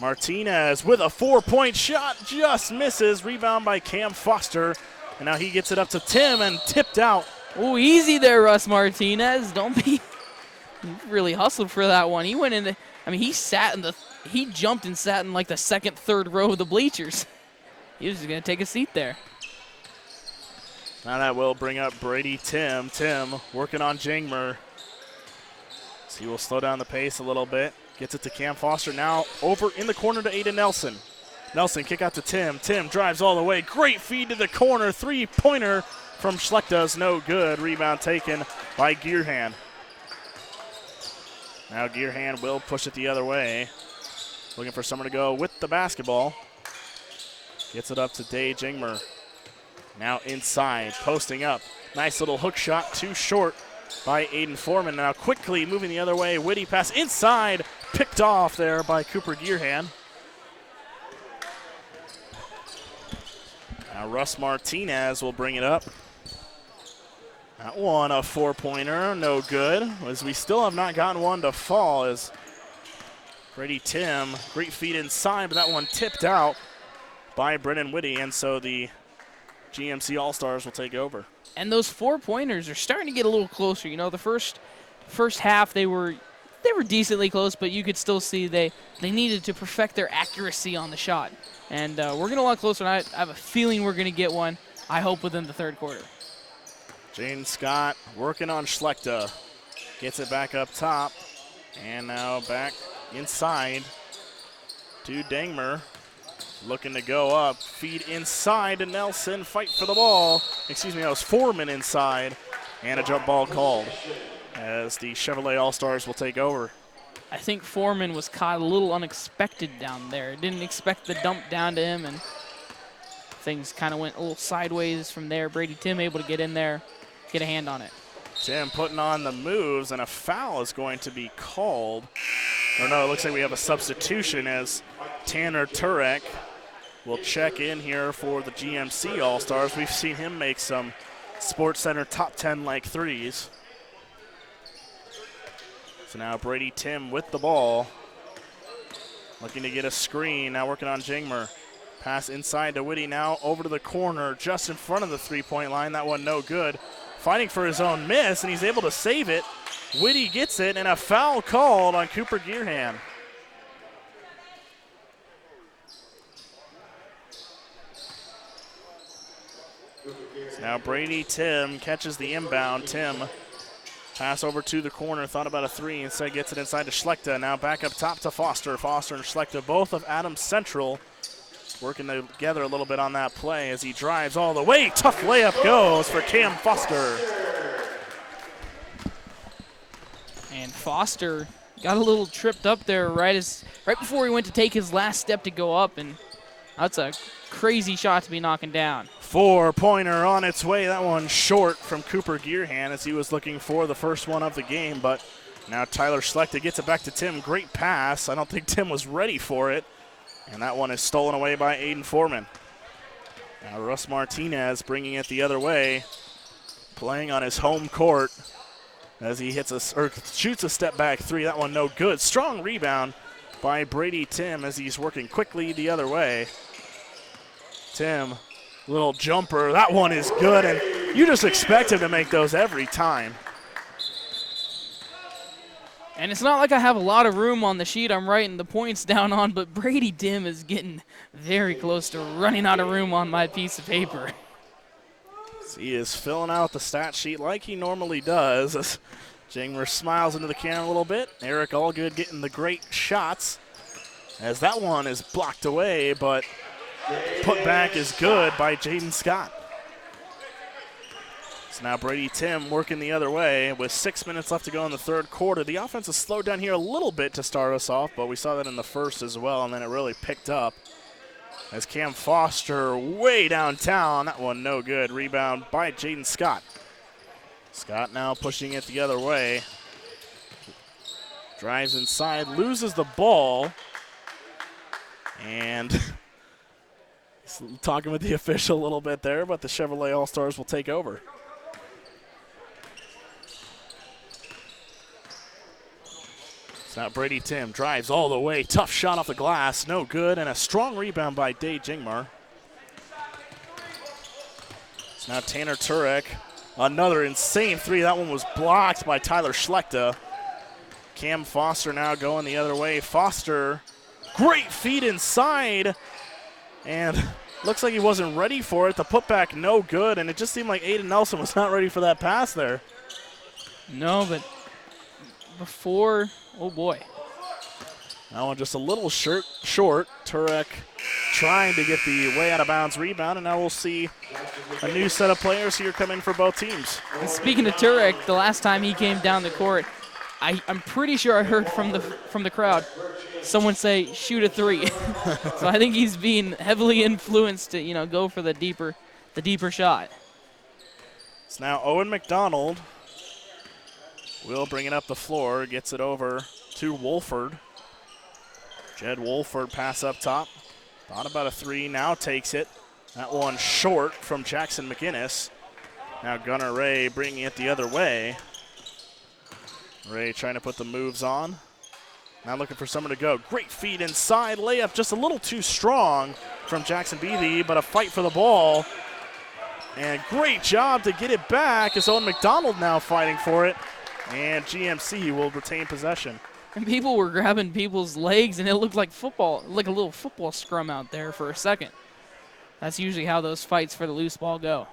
S1: Martinez with a 4-point shot, just misses. Rebound by Cam Foster. And now he gets it up to Tim and tipped out.
S2: Oh, easy there, Russ Martinez. Don't be really hustled for that one. He went in he jumped and sat in like the second, third row of the bleachers. He was just going to take a seat there.
S1: Now that will bring up Brady Tim. Tim working on Jangmer. So he will slow down the pace a little bit. Gets it to Cam Foster. Now over in the corner to Aiden Nelson. Nelson kick out to Tim. Tim drives all the way. Great feed to the corner. Three-pointer from Schlechta's no good. Rebound taken by Gearhand. Now Gearhand will push it the other way. Looking for someone to go with the basketball. Gets it up to Day Jingmer. Now inside, posting up. Nice little hook shot, too short by Aiden Foreman. Now quickly moving the other way. Whitty pass inside. Picked off there by Cooper Gearhand. Now Russ Martinez will bring it up. That one a 4-pointer, no good. As we still have not gotten one to fall as Brady Tim, great feed inside, but that one tipped out by Brennan Whitty, and so the GMC All-Stars will take over.
S2: And those 4-pointers are starting to get a little closer. The first half they were decently close, but you could still see they needed to perfect their accuracy on the shot. And we're getting a lot closer, and I have a feeling we're going to get one, I hope, within the third quarter.
S1: Jane Scott working on Schlechter. Gets it back up top. And now back inside to Dangmer. Looking to go up. Feed inside to Nelson. Fight for the ball. Excuse me, that was Foreman inside. And a jump ball called as the Chevrolet All-Stars will take over.
S2: I think Foreman was caught a little unexpected down there. Didn't expect the dump down to him, and things kind of went a little sideways from there. Brady Tim able to get in there, get a hand on it.
S1: Tim putting on the moves, and a foul is going to be called. Or no, it looks like we have a substitution as Tanner Turek will check in here for the GMC All-Stars. We've seen him make some Sports Center top 10-like threes. So now Brady Tim with the ball. Looking to get a screen, now working on Jingmer. Pass inside to Whitty, now over to the corner, just in front of the three-point line. That one no good. Fighting for his own miss, and he's able to save it. Whitty gets it, and a foul called on Cooper Gearhand. So now Brady Tim catches the inbound. Tim Pass over to the corner, thought about a three, instead gets it inside to Schlechter. Now back up top to Foster. Foster and Schlechter, both of Adams Central, working together a little bit on that play as he drives all the way. Tough layup goes for Cam Foster.
S2: And Foster got a little tripped up there right before he went to take his last step to go up, and that's a crazy shot to be knocking down.
S1: 4-pointer on its way. That one short from Cooper Gearhand as he was looking for the first one of the game, but now Tyler Schlechter gets it back to Tim. Great pass. I don't think Tim was ready for it, and that one is stolen away by Aiden Foreman. Now Russ Martinez bringing it the other way, playing on his home court as he shoots a step back three. That one no good. Strong rebound by Brady Tim as he's working quickly the other way. Tim, little jumper. That one is good, and you just expect him to make those every time.
S2: And it's not like I have a lot of room on the sheet I'm writing the points down on, but Brady Tim is getting very close to running out of room on my piece of paper.
S1: He is filling out the stat sheet like he normally does as Jingmer smiles into the camera a little bit. Eric Allgood getting the great shots as that one is blocked away, but put back is good by Jaden Scott. So now Brady Tim working the other way with 6 minutes left to go in the third quarter. The offense has slowed down here a little bit to start us off, but we saw that in the first as well, and then it really picked up as Cam Foster way downtown. That one no good. Rebound by Jaden Scott. Scott now pushing it the other way. Drives inside, loses the ball, and he's talking with the official a little bit there, but the Chevrolet All-Stars will take over. So now Brady Tim drives all the way. Tough shot off the glass, no good, and a strong rebound by Dave Jingmar. So now Tanner Turek, another insane three. That one was blocked by Tyler Schlechter. Cam Foster now going the other way. Foster, great feed inside, and looks like he wasn't ready for it. The putback no good, and it just seemed like Aiden Nelson was not ready for that pass there.
S2: No, but before, oh boy.
S1: That one just a little short. Turek trying to get the way out of bounds rebound, and now we'll see a new set of players here come in for both teams.
S2: And speaking of Turek, the last time he came down the court, I'm pretty sure I heard from the crowd someone say, shoot a three. So I think he's being heavily influenced to, go for the deeper shot.
S1: It's now Owen McDonald. Will bring it up the floor, gets it over to Wolford. Jed Wolford pass up top. Thought about a three, now takes it. That one short from Jackson McInnes. Now Gunnar Ray bringing it the other way. Ray trying to put the moves on. Now looking for someone to go. Great feed inside. Layup just a little too strong from Jackson Beatty, but a fight for the ball. And great job to get it back as Owen McDonald now fighting for it. And GMC will retain possession.
S2: And people were grabbing people's legs, and it looked like football, like a little football scrum out there for a second. That's usually how those fights for the loose ball go.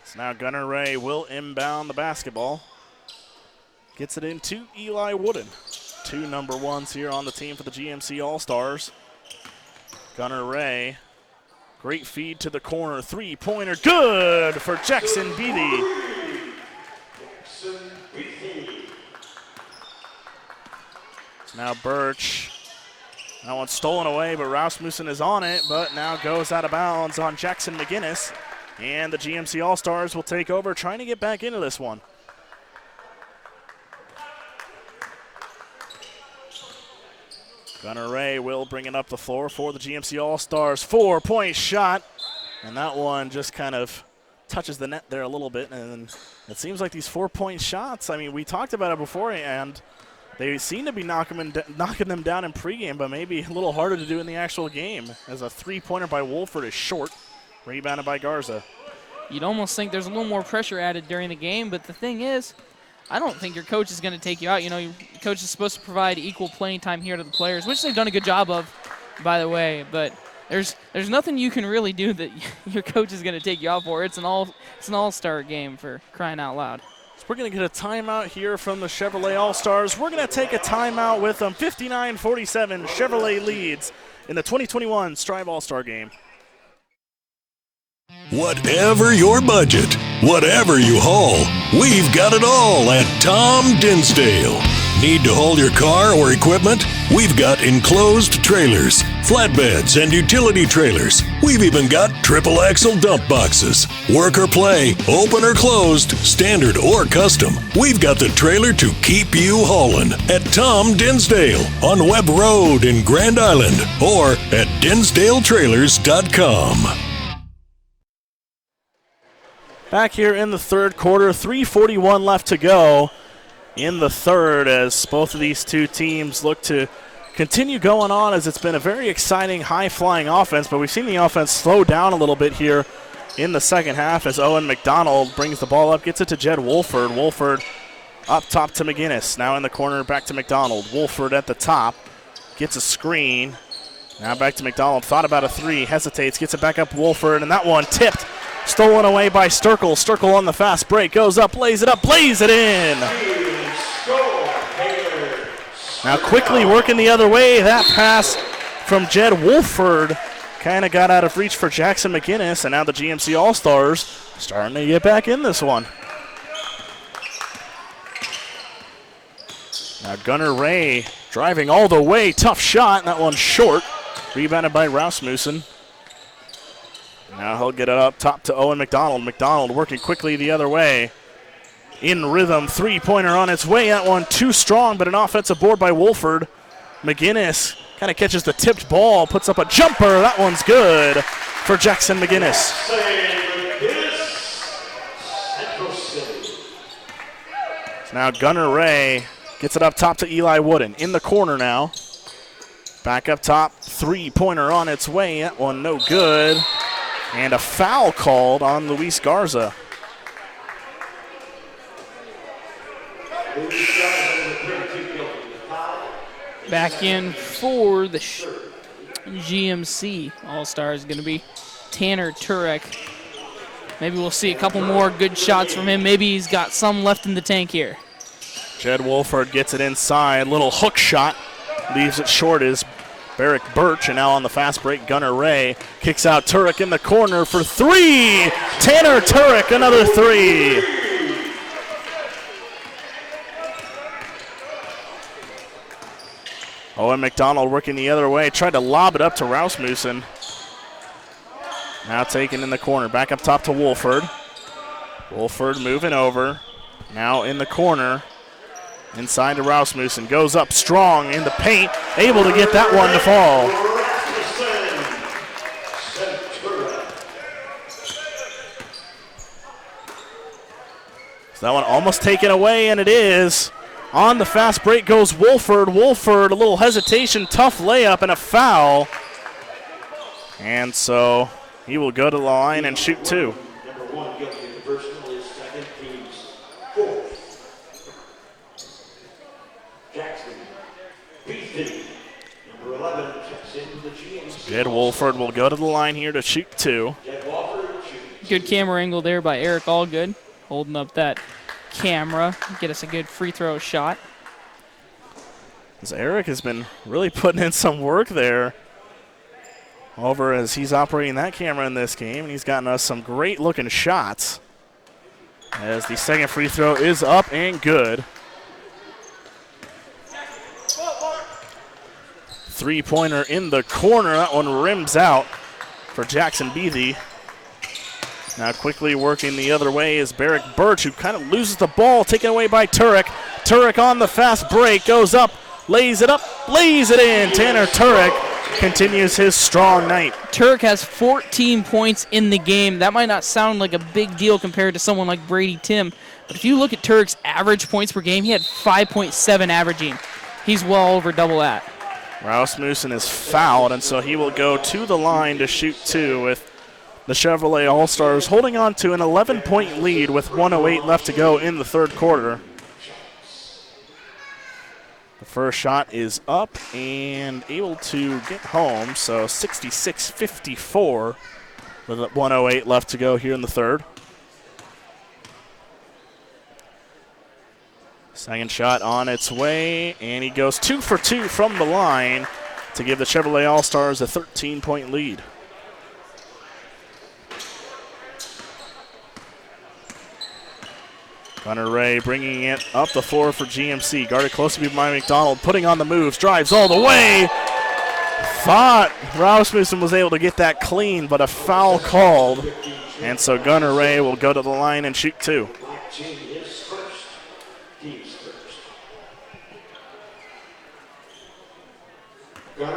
S1: So now Gunnar Ray will inbound the basketball. Gets it into Eli Wooden. Two number ones here on the team for the GMC All-Stars. Gunnar Ray, great feed to the corner. Three-pointer, good for Jackson Beatty. Now Birch. That one's stolen away, but Rasmussen is on it, but now goes out of bounds on Jackson McInnes. And the GMC All-Stars will take over, trying to get back into this one. Gunnar Ray will bring it up the floor for the GMC All-Stars. 4-point shot, and that one just kind of touches the net there a little bit. And it seems like these 4-point shots, I mean, we talked about it before, and they seem to be knocking them down in pregame, but maybe a little harder to do in the actual game, as a three-pointer by Wolford is short, rebounded by Garza.
S2: You'd almost think there's a little more pressure added during the game, but the thing is, I don't think your coach is going to take you out. Your coach is supposed to provide equal playing time here to the players, which they've done a good job of, by the way. But there's nothing you can really do that your coach is going to take you out for. It's an all-star game, for crying out loud.
S1: We're going to get a timeout here from the Chevrolet All-Stars. We're going to take a timeout with them. 59-47, Chevrolet leads in the 2021 Strive All-Star game.
S9: Whatever your budget, whatever you haul, we've got it all at Tom Dinsdale. Need to haul your car or equipment? We've got enclosed trailers, flatbeds, and utility trailers. We've even got triple axle dump boxes. Work or play, open or closed, standard or custom. We've got the trailer to keep you hauling at Tom Dinsdale on Webb Road in Grand Island or at DinsdaleTrailers.com.
S1: Back here in the third quarter, 3:41 left to go in the third as both of these two teams look to continue going on, as it's been a very exciting, high-flying offense, but we've seen the offense slow down a little bit here in the second half as Owen McDonald brings the ball up, gets it to Jed Wolford. Wolford up top to McGinnis. Now in the corner, back to McDonald. Wolford at the top, gets a screen. Now back to McDonald, thought about a three, hesitates, gets it back up Wolford, and that one tipped. Stolen away by Sturkle. Sturkle on the fast break. Goes up, lays it in. Now quickly working the other way. That pass from Jed Wolford kind of got out of reach for Jackson McGinnis. And now the GMC All-Stars starting to get back in this one. Now Gunnar Ray driving all the way. Tough shot. That one's short. Rebounded by Rasmussen. Now he'll get it up top to Owen McDonald. McDonald working quickly the other way. In rhythm, three-pointer on its way. That one too strong, but an offensive board by Wolford. McGinnis kind of catches the tipped ball, puts up a jumper. That one's good for Jackson McGinnis. So now Gunnar Ray gets it up top to Eli Wooden. In the corner now. Back up top, three-pointer on its way. That one no good. And a foul called on Luis Garza.
S2: Back in for the GMC All-Star is going to be Tanner Turek. Maybe we'll see a couple more good shots from him. Maybe he's got some left in the tank here.
S1: Jed Wolford gets it inside. Little hook shot. Leaves it short is Barrick Birch, and now on the fast break, Gunnar Ray kicks out Turek in the corner for three. Tanner Turek, another three. Owen McDonald working the other way, tried to lob it up to Rasmussen. Now taken in the corner, back up top to Wolford. Wolford moving over, now in the corner. Inside to Rasmussen, goes up strong in the paint, able to get that one to fall. So that one almost taken away, and it is. On the fast break goes Wolford. Wolford, a little hesitation, tough layup, and a foul. And so he will go to the line and shoot two.
S4: Number one guilty of the personal is second team's fourth. Jackson, Beatty, number 11, checks into the GMC.
S1: Jed Wolford will go to the line here to shoot two.
S2: Good camera angle there by Eric Allgood, holding up that camera, get us a good free throw shot.
S1: As Eric has been really putting in some work there over as he's operating that camera in this game, and he's gotten us some great looking shots. As the second free throw is up and good. Three-pointer in the corner. That one rims out for Jackson Beathy. Now quickly working the other way is Barrick Birch, who kind of loses the ball, taken away by Turek. Turek on the fast break, goes up, lays it up, lays it in. Tanner Turek continues his strong night.
S2: Turek has 14 points in the game. That might not sound like a big deal compared to someone like Brady Tim, but if you look at Turek's average points per game, he had 5.7 averaging. He's well over double that.
S1: Rasmussen is fouled, and so he will go to the line to shoot two, with the Chevrolet All-Stars holding on to an 11-point lead with 1:08 left to go in the third quarter. The first shot is up and able to get home, so 66-54 with 1:08 left to go here in the third. Second shot on its way, and he goes 2 for 2 from the line to give the Chevrolet All-Stars a 13-point lead. Gunnar Ray bringing it up the floor for GMC. Guarded closely by McDonald, putting on the moves, drives all the way. Thought Rasmussen was able to get that clean, but a foul called. And so Gunnar Ray will go to the line and shoot 2.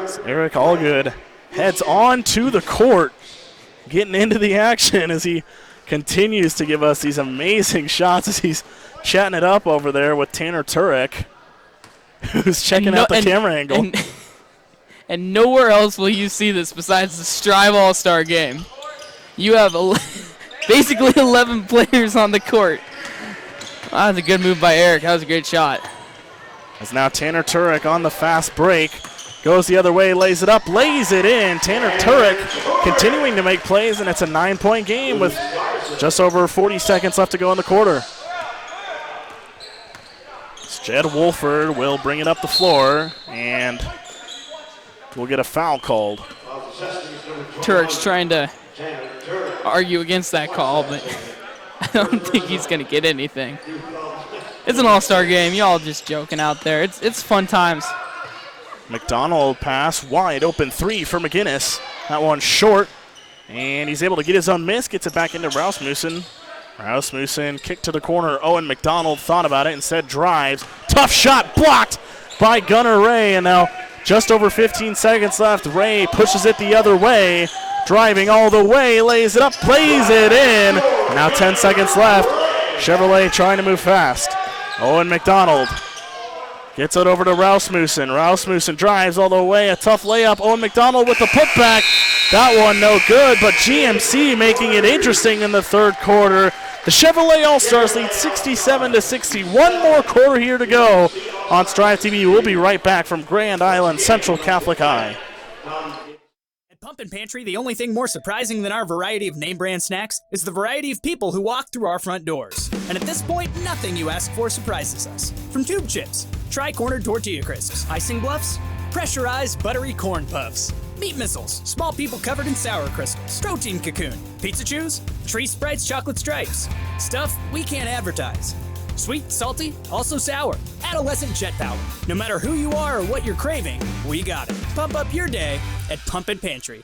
S1: So Eric Allgood heads on to the court, getting into the action as he continues to give us these amazing shots as he's chatting it up over there with Tanner Turek, who's checking out the camera angle.
S2: And nowhere else will you see this besides the Strive All-Star game. You have basically 11 players on the court. Wow, that was a good move by Eric. That was a great shot.
S1: As now Tanner Turek on the fast break. Goes the other way, lays it up, lays it in. Tanner Turek continuing to make plays, and it's a 9-point game with just over 40 seconds left to go in the quarter. Jed Wolford will bring it up the floor, and we'll get a foul called.
S2: Turek's trying to argue against that call, but I don't think he's going to get anything. It's an all-star game. Y'all just joking out there. It's fun times.
S1: McDonald pass, wide open 3 for McGinnis. That one short, and he's able to get his own miss, gets it back into Rasmussen. Rasmussen kick to the corner. Owen McDonald thought about it, instead drives. Tough shot blocked by Gunnar Ray, and now just over 15 seconds left. Ray pushes it the other way, driving all the way, lays it up, plays it in. Now 10 seconds left. Chevrolet trying to move fast. Owen McDonald gets it over to Rasmussen. Rasmussen drives all the way, a tough layup. Owen McDonald with the putback. That one no good, but GMC making it interesting in the third quarter. The Chevrolet All-Stars lead 67-60. One more quarter here to go on Strive TV. We'll be right back from Grand Island Central Catholic High.
S7: At Pumpkin Pantry, the only thing more surprising than our variety of name brand snacks is the variety of people who walk through our front doors. And at this point, nothing you ask for surprises us. From tube chips, tri-cornered tortilla crisps, icing bluffs, pressurized buttery corn puffs, meat missiles, small people covered in sour crystals, protein cocoon, pizza chews, tree sprites, chocolate stripes, stuff we can't advertise. Sweet, salty, also sour, adolescent jet power. No matter who you are or what you're craving, we got it. Pump up your day at Pumpkin Pantry.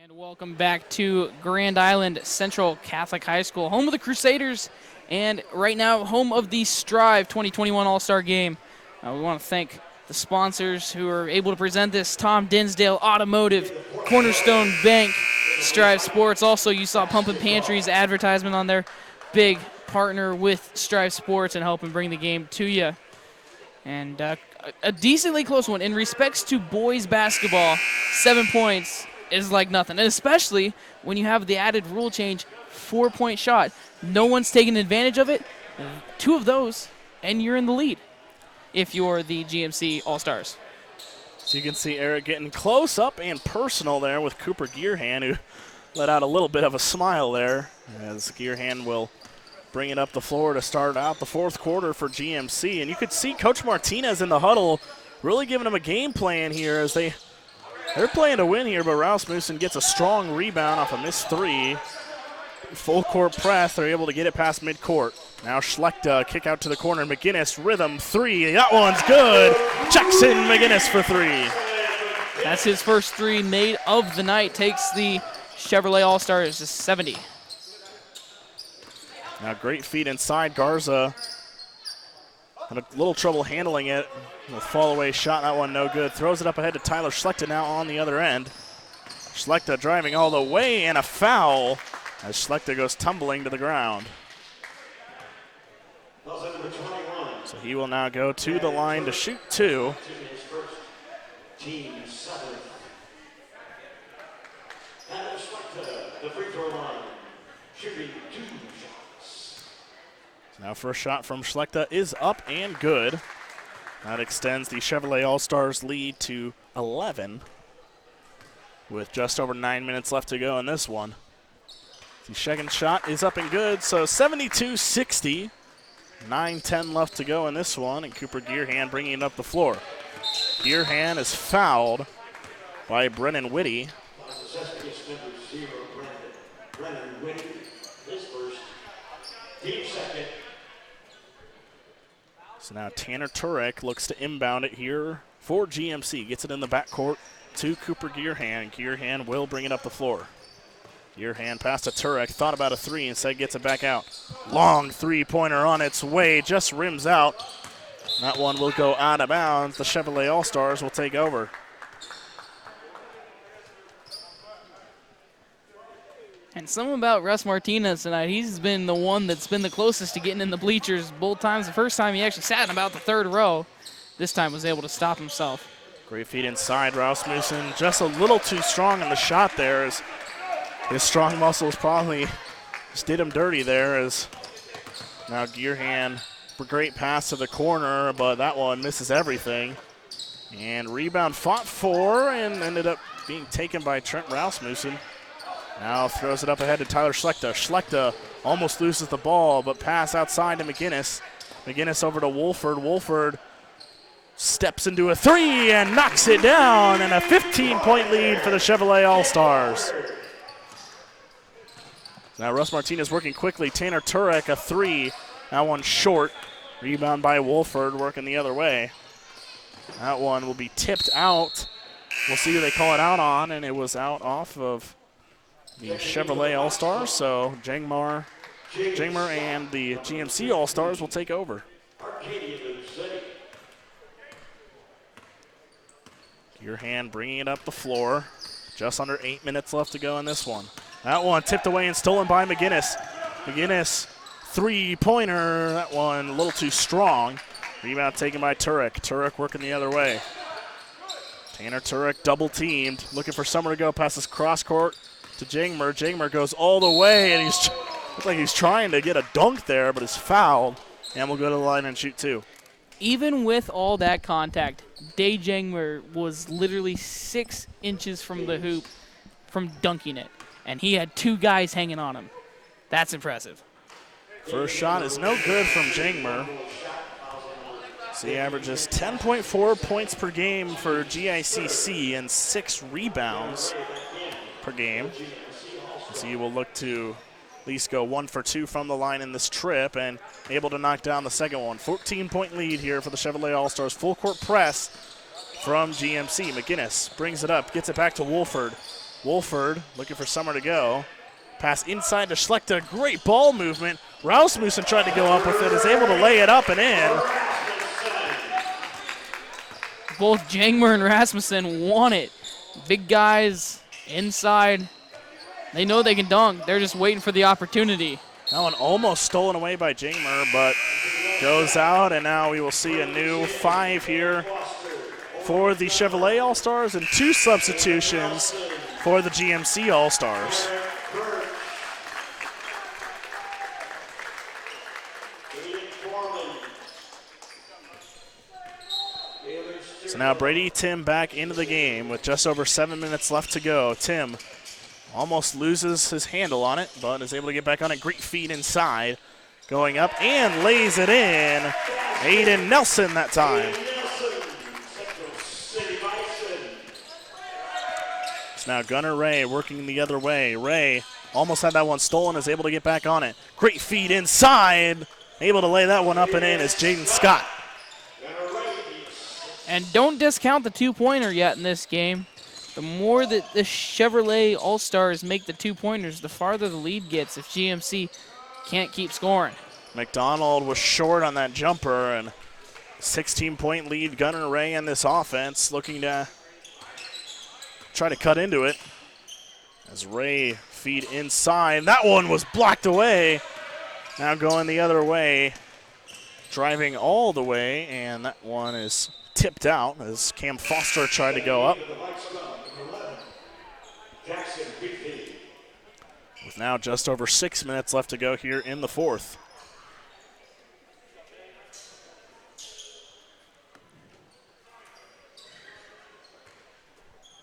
S2: And welcome back to Grand Island Central Catholic High School, home of the Crusaders, and right now home of the Strive 2021 All-Star Game. We want to thank the sponsors who are able to present this: Tom Dinsdale Automotive, Cornerstone Bank, Strive Sports. Also, you saw Pumpkin Pantry's advertisement on their big partner with Strive Sports and helping bring the game to you. And a decently close one. In respects to boys basketball, 7 points is like nothing. And especially when you have the added rule change, 4-point shot. No one's taking advantage of it. 2 of those, and you're in the lead if you're the GMC All-Stars.
S1: So you can see Eric getting close up and personal there with Cooper Gearhan, who let out a little bit of a smile there, as Gearhan will bring it up the floor to start out the fourth quarter for GMC. And you could see Coach Martinez in the huddle really giving them a game plan here, as they're playing to win here, but Rasmussen gets a strong rebound off a missed 3. Full court press, they're able to get it past midcourt. Now Schlechter, kick out to the corner. McGinnis, rhythm 3. That one's good. Jackson McGinnis for 3.
S2: That's his first 3 made of the night. Takes the Chevrolet All-Stars to 70.
S1: Now great feed inside. Garza had a little trouble handling it. The fall away shot, that one no good. Throws it up ahead to Tyler Schlechter now on the other end. Schlechter driving all the way, and a foul as Schlechter goes tumbling to the ground. So he will now go to the line to shoot 2.
S4: Team 7. And Schlechter, the free throw line, shooting 2 shots.
S1: Now first shot from Schlechter is up and good. That extends the Chevrolet All-Stars lead to 11 with just over 9 minutes left to go in this one. The second shot is up and good, so 72-60. 9-10 left to go in this one, and Cooper Gearhand bringing it up the floor. Gearhand is fouled by Brennan Whitty.
S4: Brennan Whitty, his first, team second.
S1: So now Tanner Turek looks to inbound it here for GMC. Gets it in the backcourt to Cooper Gearhand. Gearhand will bring it up the floor. Gearhand pass to Turek, thought about a three, instead gets it back out. Long three-pointer on its way, just rims out. That one will go out of bounds. The Chevrolet All-Stars will take over.
S2: And something about Russ Martinez tonight, he's been the one that's been the closest to getting in the bleachers both times. The first time he actually sat in about the third row. This time was able to stop himself.
S1: Great feed inside. Rasmussen just a little too strong in the shot there, as his strong muscles probably just did him dirty there. As now Gearhand, great pass to the corner, but that one misses everything. And rebound fought for and ended up being taken by Trent Rasmussen. Now throws it up ahead to Tyler Schlechter. Schlechter almost loses the ball, but pass outside to McGinnis. McGinnis over to Wolford. Wolford steps into a three and knocks it down, and a 15-point lead for the Chevrolet All-Stars. Now Russ Martinez working quickly. Tanner Turek, a three. That one short. Rebound by Wolford, working the other way. That one will be tipped out. We'll see who they call it out on, and it was out off of the Chevrolet All-Stars, so Jangmar and the GMC All-Stars will take over. Gearhand bringing it up the floor. Just under 8 minutes left to go in this one. That one tipped away and stolen by McGinnis. McGinnis, three-pointer. That one a little too strong. Rebound taken by Turek. Turek working the other way. Tanner Turek double-teamed, looking for somewhere to go past this cross-court to Jangmer. Jangmer goes all the way, and looks like he's trying to get a dunk there, but is fouled, and will go to the line and shoot two.
S2: Even with all that contact, Day Jangmer was literally 6 inches from the hoop from dunking it, and he had two guys hanging on him. That's impressive.
S1: First shot is no good from Jangmer. So he averages 10.4 points per game for GICC and 6 rebounds per game. So he will look to at least go 1 for 2 from the line in this trip and able to knock down the second one. 14-point lead here for the Chevrolet All-Stars. Full court press from GMC. McGinnis brings it up, gets it back to Wolford. Wolford looking for somewhere to go. Pass inside to Schlechter. Great ball movement. Rasmussen tried to go up with it, is able to lay it up and in.
S2: Both Jangmer and Rasmussen want it. Big guys inside. They know they can dunk. They're just waiting for the opportunity.
S1: That one almost stolen away by Jangmer, but goes out, and now we will see a new 5 here for the Chevrolet All-Stars and 2 substitutions for the GMC All-Stars. So now Brady Tim back into the game with just over 7 minutes left to go. Tim almost loses his handle on it, but is able to get back on it. Great feed inside. Going up and lays it in. Aiden Nelson that time. It's now Gunnar Ray working the other way. Ray almost had that one stolen, is able to get back on it. Great feed inside. Able to lay that one up and in is Jaden Scott.
S2: And don't discount the two-pointer yet in this game. The more that the Chevrolet All-Stars make the two-pointers, the farther the lead gets if GMC can't keep scoring.
S1: McDonald was short on that jumper, and 16-point lead Gunnar Ray in this offense, looking to try to cut into it. As Ray feed inside. That one was blocked away. Now going the other way, driving all the way, and that one is tipped out as Cam Foster tried to go up. With now just over 6 minutes left to go here in the fourth.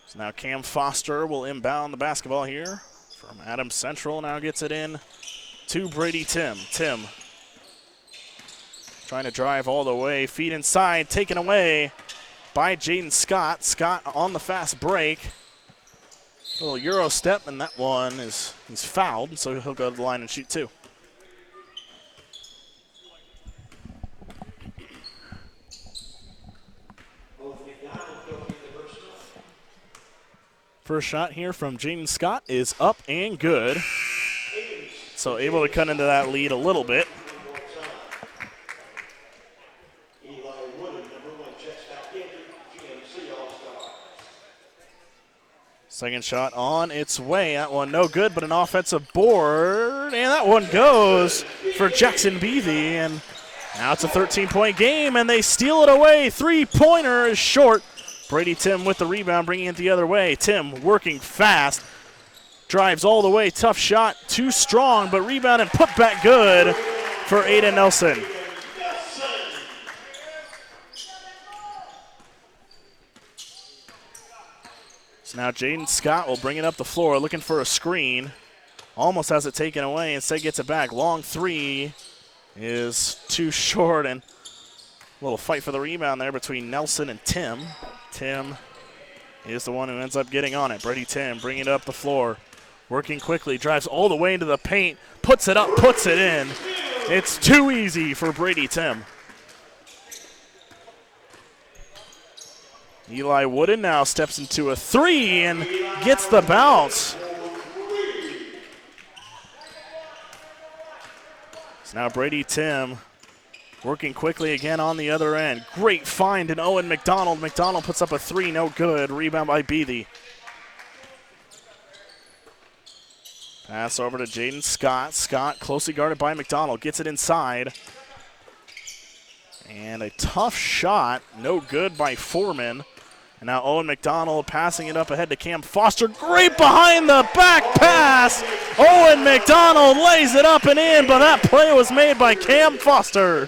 S1: So now Cam Foster will inbound the basketball here from Adams Central. Now gets it in to Brady Tim. Tim trying to drive all the way. Feet inside, taken away by Jaden Scott. Scott on the fast break. Little Euro step, and that one he's fouled, so he'll go to the line and shoot two. First shot here from Jaden Scott is up and good. So able to cut into that lead a little bit. Second shot on its way. That one no good, but an offensive board. And that one goes for Jackson Beathy. And now it's a 13-point game, and they steal it away. Three-pointer is short. Brady Tim with the rebound, bringing it the other way. Tim working fast. Drives all the way. Tough shot. Too strong, but rebound and put back good for Aiden Nelson. So now Jaden Scott will bring it up the floor, looking for a screen. Almost has it taken away. Instead gets it back. Long three is too short, and a little fight for the rebound there between Nelson and Tim. Tim is the one who ends up getting on it. Brady Tim bringing it up the floor. Working quickly, drives all the way into the paint, puts it up, puts it in. It's too easy for Brady Tim. Eli Wooden now steps into a three and gets the bounce. So now Brady Tim working quickly again on the other end. Great find in Owen McDonald. McDonald puts up a three, no good. Rebound by Beathy. Pass over to Jaden Scott. Scott closely guarded by McDonald. Gets it inside. And a tough shot. No good by Foreman. And now Owen McDonald passing it up ahead to Cam Foster. Great behind the back pass. Owen McDonald lays it up and in, but that play was made by Cam Foster.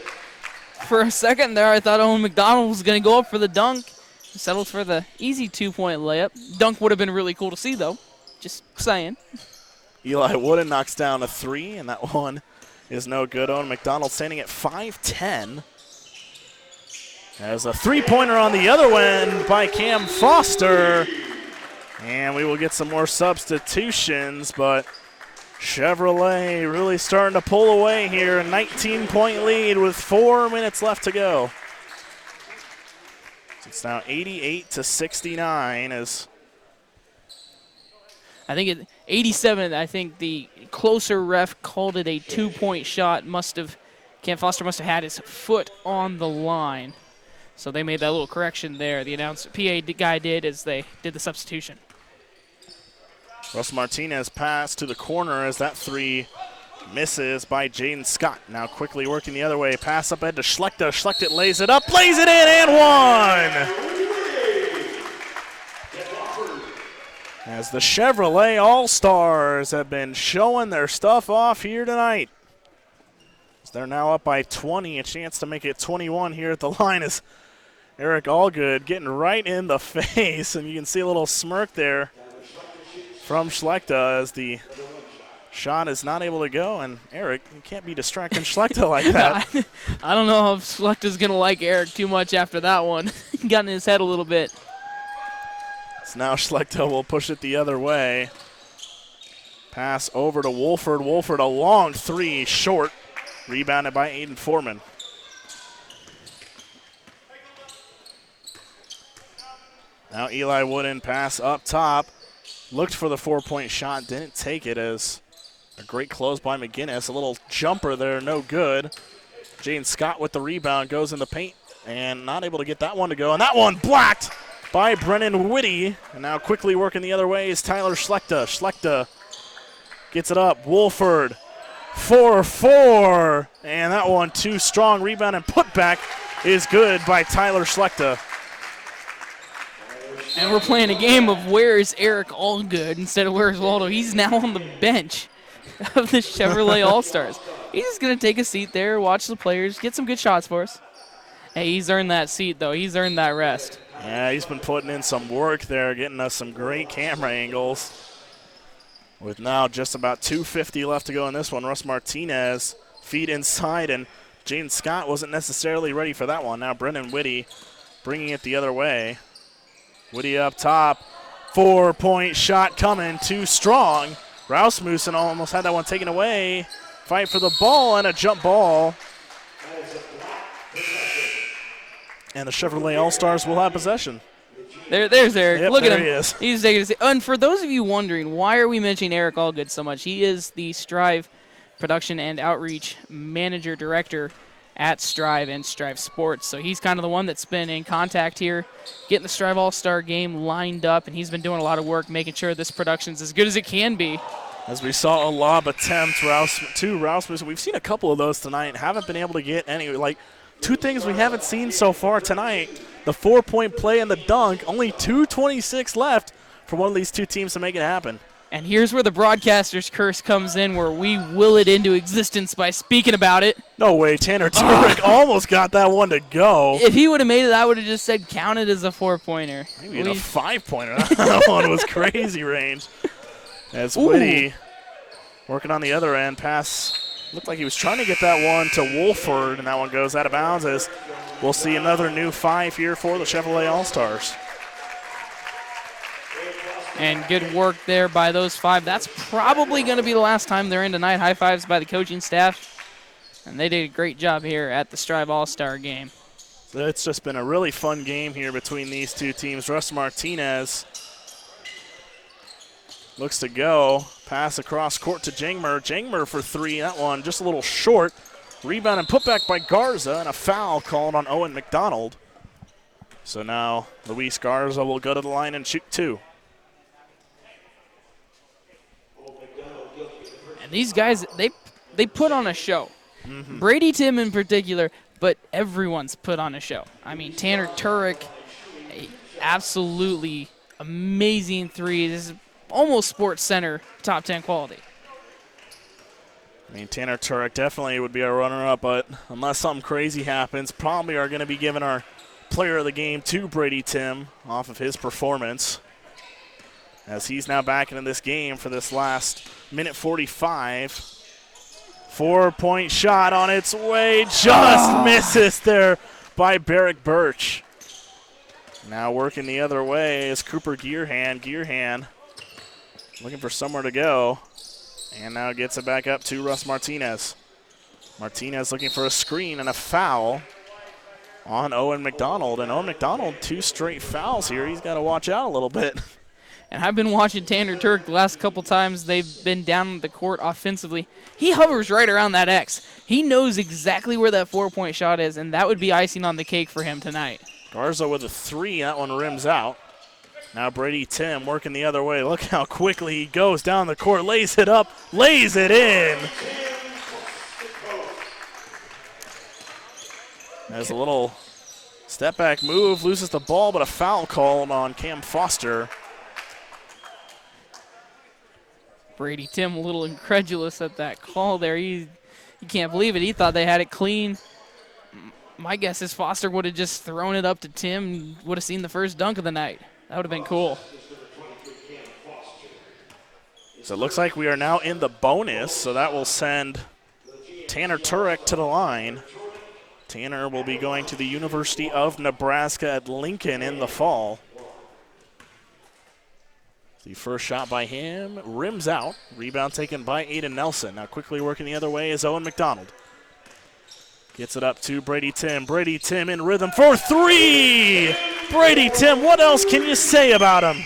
S2: For a second there, I thought Owen McDonald was going to go up for the dunk. Settled for the easy two-point layup. Dunk would have been really cool to see, though. Just saying.
S1: Eli Wooden knocks down a three, and that one is no good. Owen McDonald standing at 5'10". As a three-pointer on the other end by Cam Foster. And we will get some more substitutions, but Chevrolet really starting to pull away here. A 19-point lead with 4 minutes left to go. It's now 88-69 as
S2: I think at 87, I think the closer ref called it a two-point shot. Cam Foster must have had his foot on the line. So they made that little correction there. The PA guy did as they did the substitution.
S1: Russ Martinez pass to the corner as that three misses by Jaden Scott. Now quickly working the other way. Pass up ahead to Schlechter. Schlechter lays it up, lays it in, and one! As the Chevrolet All-Stars have been showing their stuff off here tonight. As they're now up by 20, a chance to make it 21 here at the line is Eric Allgood getting right in the face, and you can see a little smirk there from Schlechter as the shot is not able to go, and Eric, you can't be distracting Schlechter like that.
S2: I don't know if Schlecter's going to like Eric too much after that one. He got in his head a little bit.
S1: So now Schlechter will push it the other way. Pass over to Wolford. Wolford, a long three, short. Rebounded by Aiden Foreman. Now Eli Wooden pass up top. Looked for the four-point shot, didn't take it as a great close by McGinnis. A little jumper there, no good. Jaden Scott with the rebound, goes in the paint, and not able to get that one to go. And that one blocked by Brennan Whitty. And now quickly working the other way is Tyler Schlechter. Schlechter gets it up. Wolford, 4-4. And that one too strong. Rebound and putback is good by Tyler Schlechter.
S2: And we're playing a game of where is Eric Allgood instead of where is Waldo. He's now on the bench of the Chevrolet All-Stars. He's just going to take a seat there, watch the players, get some good shots for us. Hey, he's earned that seat, though. He's earned that rest.
S1: Yeah, he's been putting in some work there, getting us some great camera angles. With now just about 2:50 left to go in this one, Russ Martinez feet inside and Jaden Scott wasn't necessarily ready for that one. Now Brennan Whitty bringing it the other way. Whitty up top. 4-point shot coming. Too strong. Rasmussen almost had that one taken away. Fight for the ball and a jump ball. And the Chevrolet All-Stars will have possession.
S2: There's Eric.
S1: Yep,
S2: Look at him.
S1: He is.
S2: He's taking his. And for those of you wondering, why are we mentioning Eric Allgood so much? He is the Strive Production and Outreach Manager Director at Strive and Strive Sports. So he's kind of the one that's been in contact here, getting the Strive All-Star game lined up, and he's been doing a lot of work making sure this production's as good as it can be.
S1: As we saw a lob attempt to Rasmussen. We've seen a couple of those tonight and haven't been able to get any. Like, two things we haven't seen so far tonight, the 4-point play and the dunk. Only 2:26 left for one of these two teams to make it happen.
S2: And here's where the broadcaster's curse comes in, where we will it into existence by speaking about it.
S1: No way, Tanner Turek almost got that one to go.
S2: If he would have made it, I would have just said count it as a 4-pointer.
S1: Maybe a 5-pointer. That one was crazy range. As Whitty working on the other end, pass looked like he was trying to get that one to Wolford, and that one goes out of bounds as we'll see another new 5 here for the Chevrolet All-Stars.
S2: And good work there by those 5. That's probably going to be the last time they're in tonight. High fives by the coaching staff. And they did a great job here at the Strive All-Star game.
S1: So it's just been a really fun game here between these two teams. Russ Martinez looks to go. Pass across court to Jangmer. Jangmer for 3. That one just a little short. Rebound and put back by Garza, and a foul called on Owen McDonald. So now Luis Garza will go to the line and shoot 2.
S2: And these guys, they put on a show.
S1: Mm-hmm.
S2: Brady Tim in particular, but everyone's put on a show. I mean, Tanner Turek, absolutely amazing 3. This is almost Sports Center top 10 quality.
S1: I mean, Tanner Turek definitely would be our runner-up, but unless something crazy happens, probably are going to be giving our player of the game to Brady Tim off of his performance, as he's now back into this game for this last minute 45. 4-point shot on its way, just misses there by Barrick Birch. Now working the other way is Cooper Gearhan. Gearhan looking for somewhere to go, and now gets it back up to Russ Martinez. Martinez looking for a screen and a foul on Owen McDonald. And Owen McDonald, 2 straight fouls here. He's got to watch out a little bit.
S2: And I've been watching Tanner Turek the last couple times they've been down the court offensively. He hovers right around that X. He knows exactly where that 4-point shot is, and that would be icing on the cake for him tonight.
S1: Garza with a 3. That one rims out. Now Brady Tim working the other way. Look how quickly he goes down the court, lays it up, lays it in. There's a little step-back move, loses the ball, but a foul called on Cam Foster.
S2: Brady Tim a little incredulous at that call there. He can't believe it. He thought they had it clean. My guess is Foster would have just thrown it up to Tim and would have seen the first dunk of the night. That would have been cool.
S1: So it looks like we are now in the bonus, so that will send Tanner Turek to the line. Tanner will be going to the University of Nebraska at Lincoln in the fall. The first shot by him rims out. Rebound taken by Aiden Nelson. Now quickly working the other way is Owen McDonald. Gets it up to Brady Tim. Brady Tim in rhythm for 3! Brady Tim, what else can you say about him?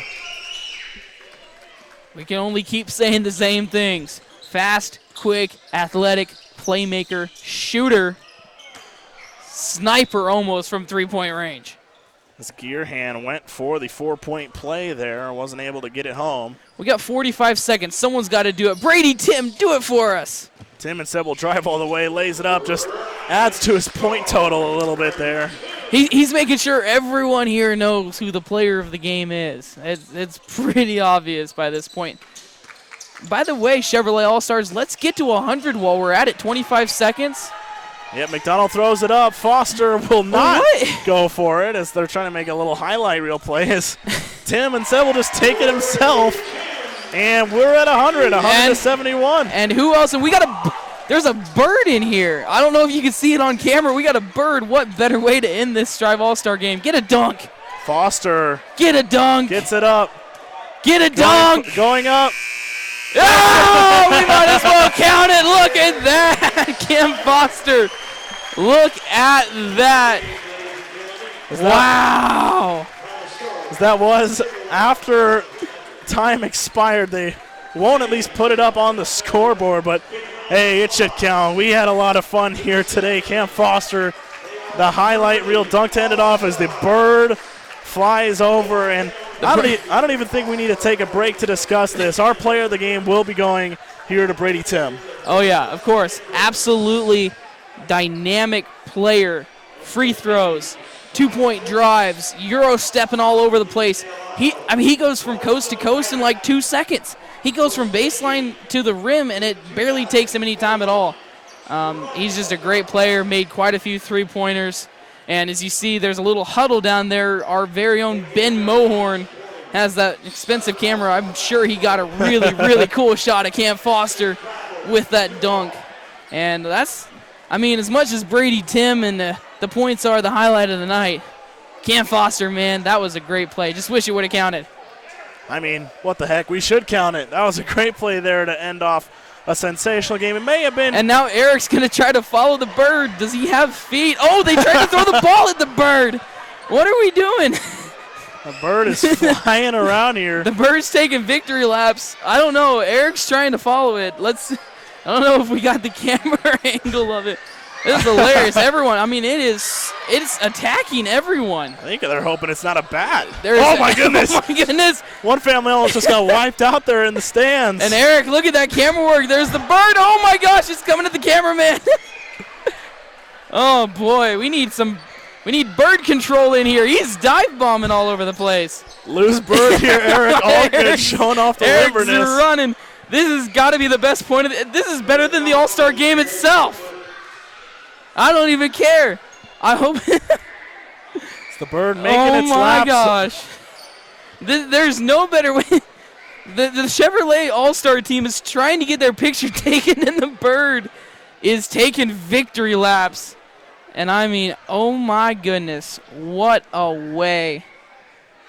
S2: We can only keep saying the same things. Fast, quick, athletic, playmaker, shooter, sniper almost from 3-point range.
S1: As Gearhan went for the 4-point play there, wasn't able to get it home.
S2: We got 45 seconds. Someone's got to do it. Brady Tim, do it for us.
S1: Tim instead will drive all the way, lays it up, just adds to his point total a little bit there.
S2: He's making sure everyone here knows who the player of the game is. It's pretty obvious by this point. By the way, Chevrolet All-Stars, let's get to 100 while we're at it. 25 seconds.
S1: Yep, McDonald throws it up. Foster will not go for it as they're trying to make a little highlight reel play. As Tim instead will just take it himself. And we're at 100, 171.
S2: And who else? And we got There's a bird in here. I don't know if you can see it on camera. We got a bird. What better way to end this Strive All-Star game? Get a dunk.
S1: Foster.
S2: Get a dunk.
S1: Gets it up.
S2: Get a dunk.
S1: Going up.
S2: Oh, we might as well count it. Look at that. Kim Foster. Look at that. Wow.
S1: That was after time expired. They won't at least put it up on the scoreboard, but hey, it should count. We had a lot of fun here today. Cam Foster, the highlight reel dunk to end it off as the bird flies over, and I don't even think we need to take a break to discuss this. Our player of the game will be going here to Brady Tim.
S2: Oh, yeah, of course. Absolutely dynamic player. Free throws, two-point drives, Euro stepping all over the place. He goes from coast to coast in like 2 seconds. He goes from baseline to the rim, and it barely takes him any time at all. He's just a great player, made quite a few three-pointers. And as you see, there's a little huddle down there. Our very own Ben Mohorn has that expensive camera. I'm sure he got a really, really cool shot at Cam Foster with that dunk. And that's, as much as Brady Tim and the points are the highlight of the night, Cam Foster, man, that was a great play. Just wish it would have counted.
S1: What the heck? We should count it. That was a great play there to end off a sensational game. It may have been.
S2: And now Eric's going to try to follow the bird. Does he have feet? Oh, they tried to throw the ball at the bird. What are we doing?
S1: The bird is flying around here.
S2: The bird's taking victory laps. I don't know. Eric's trying to follow it. I don't know if we got the camera angle of it. This is hilarious. Everyone, it's attacking everyone.
S1: I think they're hoping it's not a bat.
S2: Oh,
S1: my goodness.
S2: Oh, my goodness.
S1: One family almost just got wiped out there in the stands.
S2: And Eric, look at that camera work. There's the bird. Oh, my gosh, it's coming at the cameraman. Oh, boy, we need bird control in here. He's dive bombing all over the place.
S1: Loose bird here, Eric Allgood showing off the
S2: Eric's
S1: liverness.
S2: Running. This has got to be the best point of this is better than the All-Star game itself. I don't even care. I hope
S1: it's the bird making its laps.
S2: Oh my gosh. There's no better way. The Chevrolet All-Star team is trying to get their picture taken, and the bird is taking victory laps. And oh my goodness, what a way.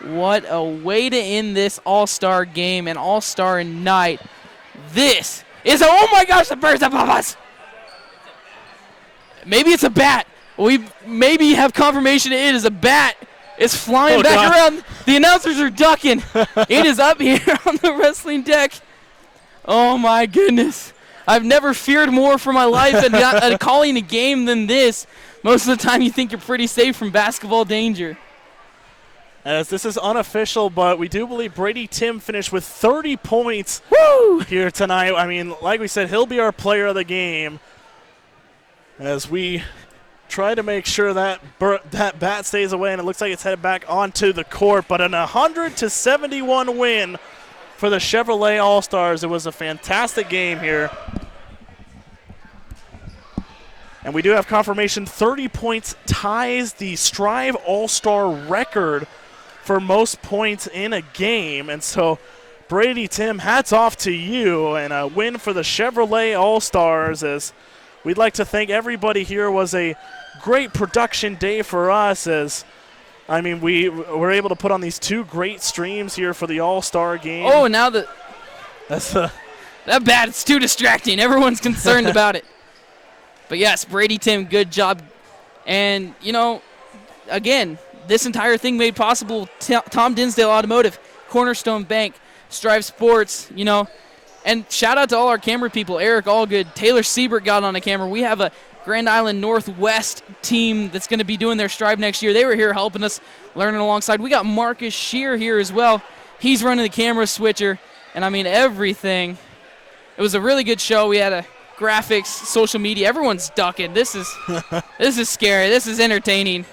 S2: What a way to end this All-Star game and All-Star night. This is oh my gosh, the bird's above us. Maybe it's a bat. We maybe have confirmation it is a bat. It's flying back around. The announcers are ducking. It is up here on the wrestling deck. Oh, my goodness. I've never feared more for my life at calling a game than this. Most of the time you think you're pretty safe from basketball danger.
S1: As this is unofficial, but we do believe Brady Tim finished with 30 points here tonight. Like we said, he'll be our player of the game. As we try to make sure that bat stays away, and it looks like it's headed back onto the court. But an 100-71 win for the Chevrolet All-Stars. It was a fantastic game here. And we do have confirmation 30 points ties the Strive All-Star record for most points in a game. And so, Brady Tim, hats off to you, and a win for the Chevrolet All-Stars. As we'd like to thank everybody here. Was a great production day for us, as we were able to put on these two great streams here for the All-Star game.
S2: Oh, now that bat's too distracting. Everyone's concerned about it. But yes, Brady Tim, good job. And, again, this entire thing made possible Tom Dinsdale Automotive, Cornerstone Bank, Strive Sports, And shout out to all our camera people, Eric Allgood, Taylor Siebert got on the camera. We have a Grand Island Northwest team that's going to be doing their Strive next year. They were here helping us, learning alongside. We got Marcus Shear here as well. He's running the camera switcher, and everything. It was a really good show. We had a graphics, social media. Everyone's ducking. This is scary. This is entertaining.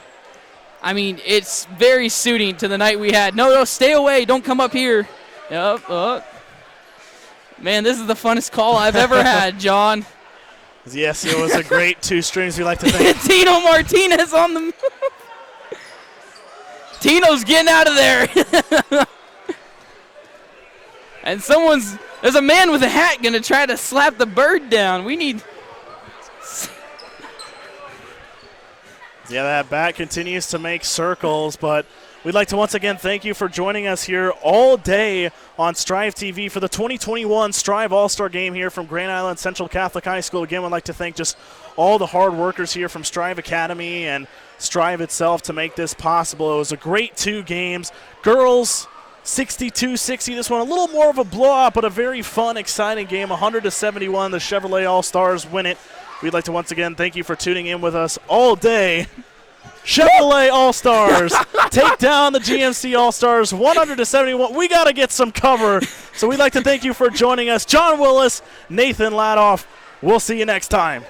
S2: It's very suiting to the night we had. No, stay away. Don't come up here. Yep. Man, this is the funnest call I've ever had, John.
S1: Yes, it was a great two streams. We'd like to thank
S2: Tino Martinez on the move. Tino's getting out of there. And there's a man with a hat going to try to slap the bird down. We need
S1: Yeah, that bat continues to make circles, but we'd like to once again thank you for joining us here all day on Strive TV for the 2021 Strive All-Star Game here from Grand Island Central Catholic High School. Again, we'd like to thank just all the hard workers here from Strive Academy and Strive itself to make this possible. It was a great 2 games. Girls 62-60. This one a little more of a blowout, but a very fun, exciting game. 100-71. The Chevrolet All-Stars win it. We'd like to once again thank you for tuning in with us all day. Chevrolet All-Stars take down the GMC All-Stars 100-71. We got to get some cover. So we'd like to thank you for joining us. John Willis, Nathan Ladoff. We'll see you next time.